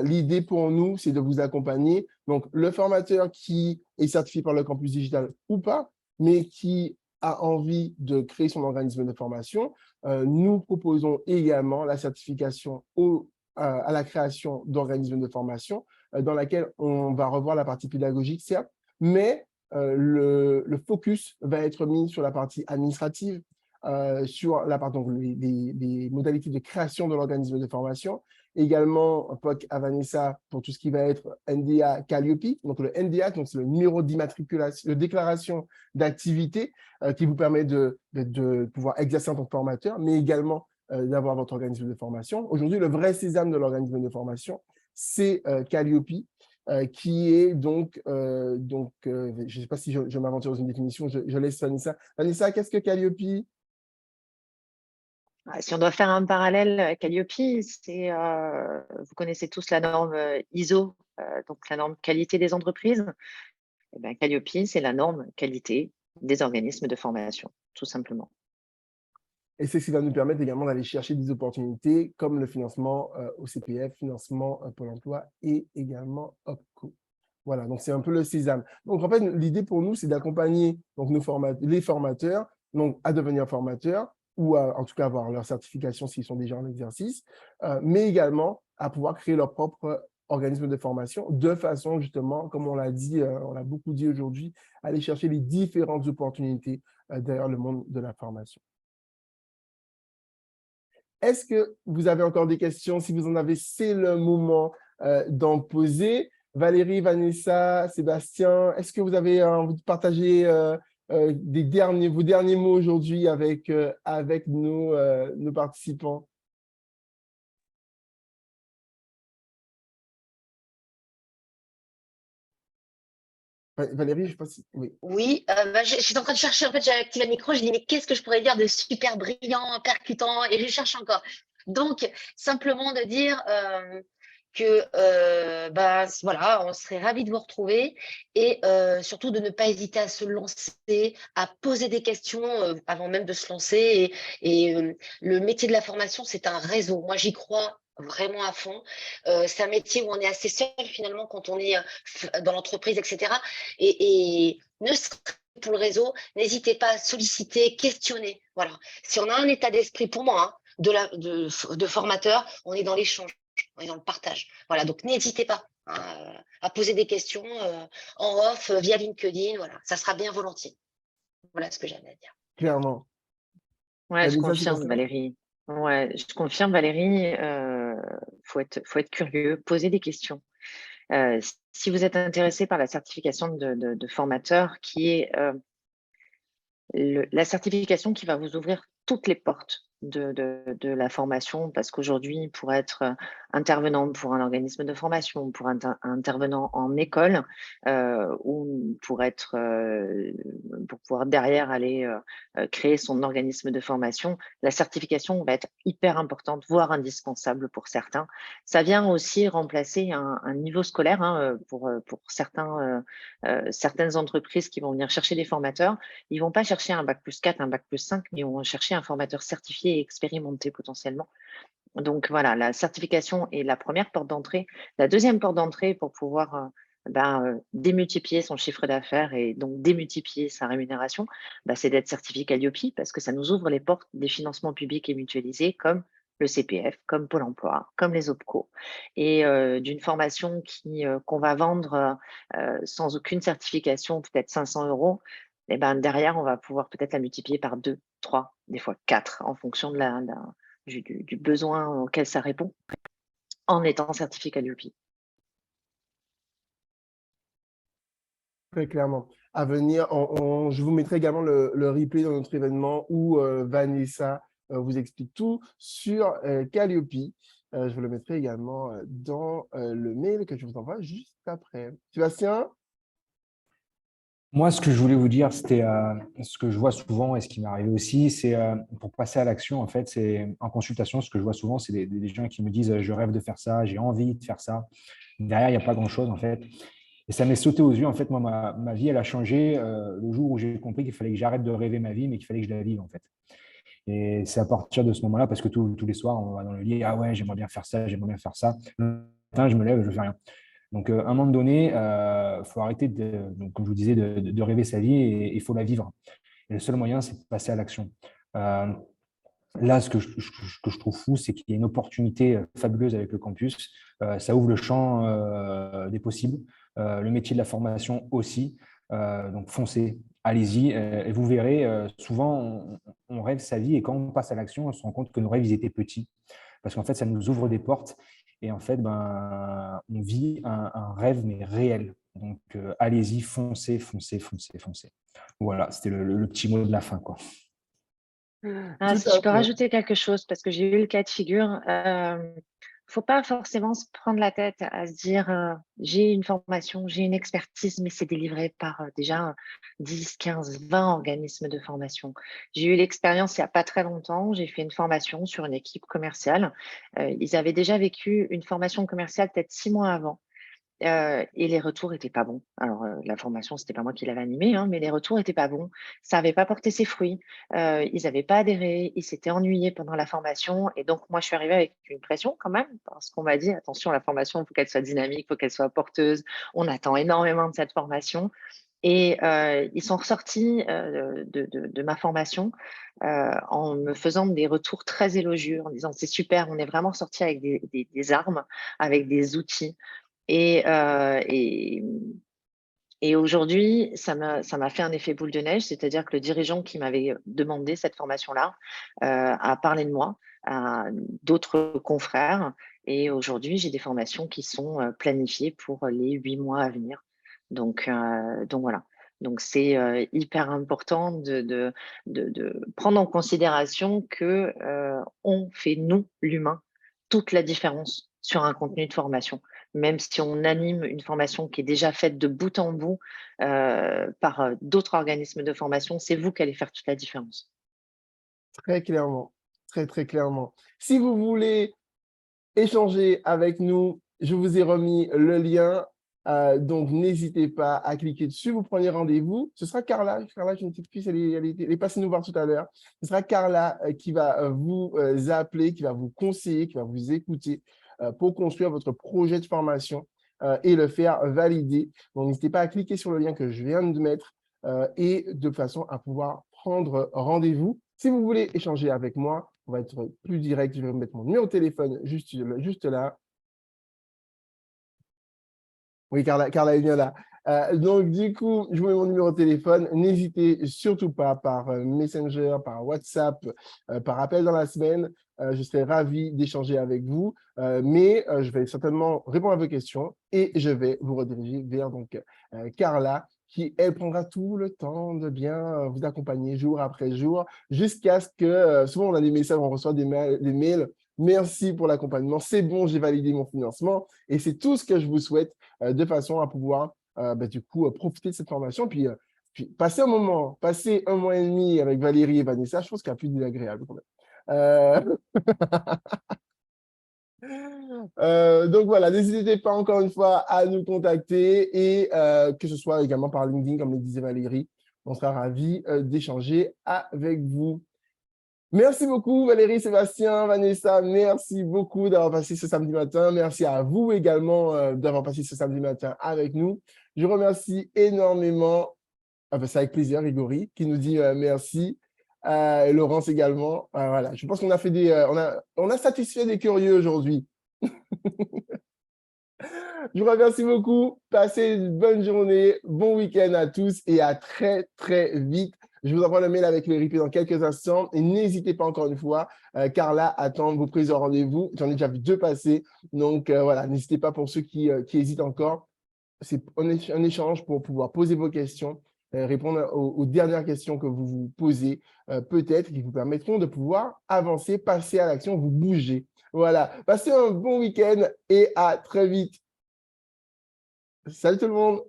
l'idée pour nous, c'est de vous accompagner. Donc, le formateur qui est certifié par le campus digital ou pas, mais qui a envie de créer son organisme de formation, nous proposons également la certification à la création d'organismes de formation, dans laquelle on va revoir la partie pédagogique, certes, mais le focus va être mis sur la partie administrative, sur les modalités de création de l'organisme de formation, également un POC à Vanessa pour tout ce qui va être NDA Calliope. Donc, le NDA, c'est le numéro d'immatriculation, de déclaration d'activité qui vous permet de pouvoir exercer en tant que formateur, mais également d'avoir votre organisme de formation. Aujourd'hui, le vrai sésame de l'organisme de formation, c'est Calliope, qui est donc, je ne sais pas si je m'aventure dans une définition, je laisse Vanessa. Vanessa, qu'est-ce que Calliope? Si on doit faire un parallèle, Calliope, vous connaissez tous la norme ISO, donc la norme qualité des entreprises. Eh bien, Calliope, c'est la norme qualité des organismes de formation, tout simplement. Et c'est ce qui va nous permettre également d'aller chercher des opportunités comme le financement au CPF, financement Pôle emploi et également OPCO. Voilà, donc c'est un peu le sésame. Donc en fait, l'idée pour nous, c'est d'accompagner les formateurs donc, à devenir formateurs ou en tout cas avoir leur certification s'ils sont déjà en exercice, mais également à pouvoir créer leur propre organisme de formation de façon justement, comme on l'a dit, on l'a beaucoup dit aujourd'hui, aller chercher les différentes opportunités derrière le monde de la formation. Est-ce que vous avez encore des questions? Si vous en avez, c'est le moment d'en poser. Valérie, Vanessa, Sébastien, est-ce que vous avez envie de partager vos derniers mots aujourd'hui avec nos participants? Valérie, je ne sais pas si… Oui. Oui, j'étais en train de chercher, en fait, j'avais activé le micro, je dis, mais qu'est-ce que je pourrais dire de super brillant, percutant, et je cherche encore. Donc, simplement de dire que, voilà, on serait ravis de vous retrouver et surtout de ne pas hésiter à se lancer, à poser des questions avant même de se lancer. Le métier de la formation, c'est un réseau. Moi, j'y crois vraiment à fond. C'est un métier où on est assez seul finalement quand on est dans l'entreprise, etc. Et ne serait-ce que pour le réseau, n'hésitez pas à solliciter, questionner. Voilà. Si on a un état d'esprit, pour moi, hein, de formateur, on est dans l'échange, on est dans le partage. Voilà. Donc n'hésitez pas à poser des questions en off, via LinkedIn. Voilà. Ça sera bien volontiers. Voilà ce que j'avais à dire. Clairement. Ouais, je Vanessa, confirme, Sébastien? Valérie. Ouais, je confirme, Valérie. Faut être curieux, poser des questions. Si vous êtes intéressé par la certification de formateur, qui est la certification qui va vous ouvrir toutes les portes de la formation, parce qu'aujourd'hui, pour être intervenant pour un organisme de formation, pour être intervenant en école, ou pour pouvoir derrière aller créer son organisme de formation, la certification va être hyper importante, voire indispensable pour certains. Ça vient aussi remplacer un niveau scolaire hein, pour certaines entreprises qui vont venir chercher des formateurs. Ils ne vont pas chercher un bac+4, un bac+5, mais ils vont chercher un formateur certifié et expérimenté potentiellement. Donc voilà, la certification est la première porte d'entrée. La deuxième porte d'entrée pour pouvoir démultiplier son chiffre d'affaires et donc démultiplier sa rémunération, c'est d'être certifié Qualiopi parce que ça nous ouvre les portes des financements publics et mutualisés comme le CPF, comme Pôle emploi, comme les OPCO, et d'une formation qu'on va vendre sans aucune certification, peut-être 500 €. Et derrière, on va pouvoir peut-être la multiplier par 2, 3, des fois 4, en fonction du besoin auquel ça répond, en étant certifié Qualiopi. Très clairement. À venir, je vous mettrai également le replay dans notre événement où Vanessa vous explique tout sur Qualiopi. Je vous le mettrai également dans le mail que je vous envoie juste après. Sébastien? Moi, ce que je voulais vous dire, c'était ce que je vois souvent et ce qui m'est arrivé aussi, c'est pour passer à l'action, en fait, c'est en consultation, ce que je vois souvent, c'est des gens qui me disent je rêve de faire ça, j'ai envie de faire ça. Derrière, il n'y a pas grand-chose, en fait. Et ça m'est sauté aux yeux. En fait, moi, ma vie, elle a changé le jour où j'ai compris qu'il fallait que j'arrête de rêver ma vie, mais qu'il fallait que je la vive, en fait. Et c'est à partir de ce moment-là, parce que tous les soirs, on va dans le lit, ah ouais, j'aimerais bien faire ça, j'aimerais bien faire ça. Le matin, je me lève et je ne fais rien. Donc, à un moment donné, il faut arrêter, donc, comme je vous disais, de rêver sa vie et il faut la vivre. Et le seul moyen, c'est de passer à l'action. Là, ce que je trouve fou, c'est qu'il y a une opportunité fabuleuse avec le campus. Ça ouvre le champ des possibles. Le métier de la formation aussi. Donc, foncez, allez-y. Et vous verrez, souvent, on rêve sa vie et quand on passe à l'action, on se rend compte que nos rêves, ils étaient petits. Parce qu'en fait, ça nous ouvre des portes. Et en fait, on vit un rêve, mais réel. Donc, allez-y, foncez, foncez, foncez, foncez. Voilà, c'était le petit mot de la fin, quoi. Ah, Tout si je à peux fait. rajouter quelque chose, parce que j'ai eu le cas de figure, faut pas forcément se prendre la tête à se dire j'ai une formation, j'ai une expertise, mais c'est délivré par déjà 10, 15, 20 organismes de formation. J'ai eu l'expérience il n'y a pas très longtemps, j'ai fait une formation sur une équipe commerciale. Ils avaient déjà vécu une formation commerciale peut-être 6 mois avant. et les retours n'étaient pas bons. Alors, la formation, ce n'était pas moi qui l'avais animée, hein, mais les retours n'étaient pas bons. Ça n'avait pas porté ses fruits. Ils n'avaient pas adhéré, ils s'étaient ennuyés pendant la formation. Et donc, moi, je suis arrivée avec une pression quand même, parce qu'on m'a dit, attention, la formation, il faut qu'elle soit dynamique, il faut qu'elle soit porteuse. On attend énormément de cette formation. Et ils sont ressortis de ma formation en me faisant des retours très élogieux, en disant c'est super, on est vraiment ressortis avec des armes, avec des outils. Et, et aujourd'hui, ça m'a fait un effet boule de neige, c'est-à-dire que le dirigeant qui m'avait demandé cette formation-là a parlé de moi à d'autres confrères. Et aujourd'hui, j'ai des formations qui sont planifiées pour les 8 mois à venir. Donc voilà. Donc, c'est hyper important de prendre en considération que on fait, nous, l'humain, toute la différence sur un contenu de formation. Même si on anime une formation qui est déjà faite de bout en bout par d'autres organismes de formation, c'est vous qui allez faire toute la différence. Très clairement, très, très clairement. Si vous voulez échanger avec nous, je vous ai remis le lien. Donc, n'hésitez pas à cliquer dessus. Vous prenez rendez-vous. Ce sera Carla. Carla, j'ai une petite puce, elle est passée nous voir tout à l'heure. Ce sera Carla qui va vous appeler, qui va vous conseiller, qui va vous écouter pour construire votre projet de formation et le faire valider. Donc, n'hésitez pas à cliquer sur le lien que je viens de mettre et de façon à pouvoir prendre rendez-vous. Si vous voulez échanger avec moi, on va être plus direct. Je vais vous mettre mon numéro de téléphone juste là. Oui, Carla est bien là. Donc, du coup, je vous mets mon numéro de téléphone. N'hésitez surtout pas par Messenger, par WhatsApp, par appel dans la semaine. Je serai ravi d'échanger avec vous. Mais je vais certainement répondre à vos questions et je vais vous rediriger vers donc, Carla, qui, elle, prendra tout le temps de bien vous accompagner jour après jour jusqu'à ce que, souvent, on a des messages, on reçoit des mails. Merci pour l'accompagnement. C'est bon, j'ai validé mon financement. Et c'est tout ce que je vous souhaite de façon à pouvoir du coup profiter de cette formation. Puis passer un mois et demi avec Valérie et Vanessa, je pense qu'il n'y a plus d'agréable quand même. Donc voilà, n'hésitez pas encore une fois à nous contacter et que ce soit également par LinkedIn, comme le disait Valérie. On sera ravis d'échanger avec vous. Merci beaucoup Valérie, Sébastien, Vanessa, merci beaucoup d'avoir passé ce samedi matin. Merci à vous également d'avoir passé ce samedi matin avec nous. Je remercie énormément, c'est avec plaisir, Grégory, qui nous dit merci. Et Laurence également. Voilà, je pense qu'on a fait on a satisfait des curieux aujourd'hui. Je vous remercie beaucoup. Passez une bonne journée, bon week-end à tous et à très, très vite. Je vous envoie le mail avec le replay dans quelques instants. Et n'hésitez pas encore une fois, Carla attend vos prises de rendez-vous. J'en ai déjà vu 2 passer. Donc voilà, n'hésitez pas pour ceux qui hésitent encore. C'est un échange pour pouvoir poser vos questions, répondre aux dernières questions que vous vous posez, peut-être, qui vous permettront de pouvoir avancer, passer à l'action, vous bouger. Voilà, passez un bon week-end et à très vite. Salut tout le monde!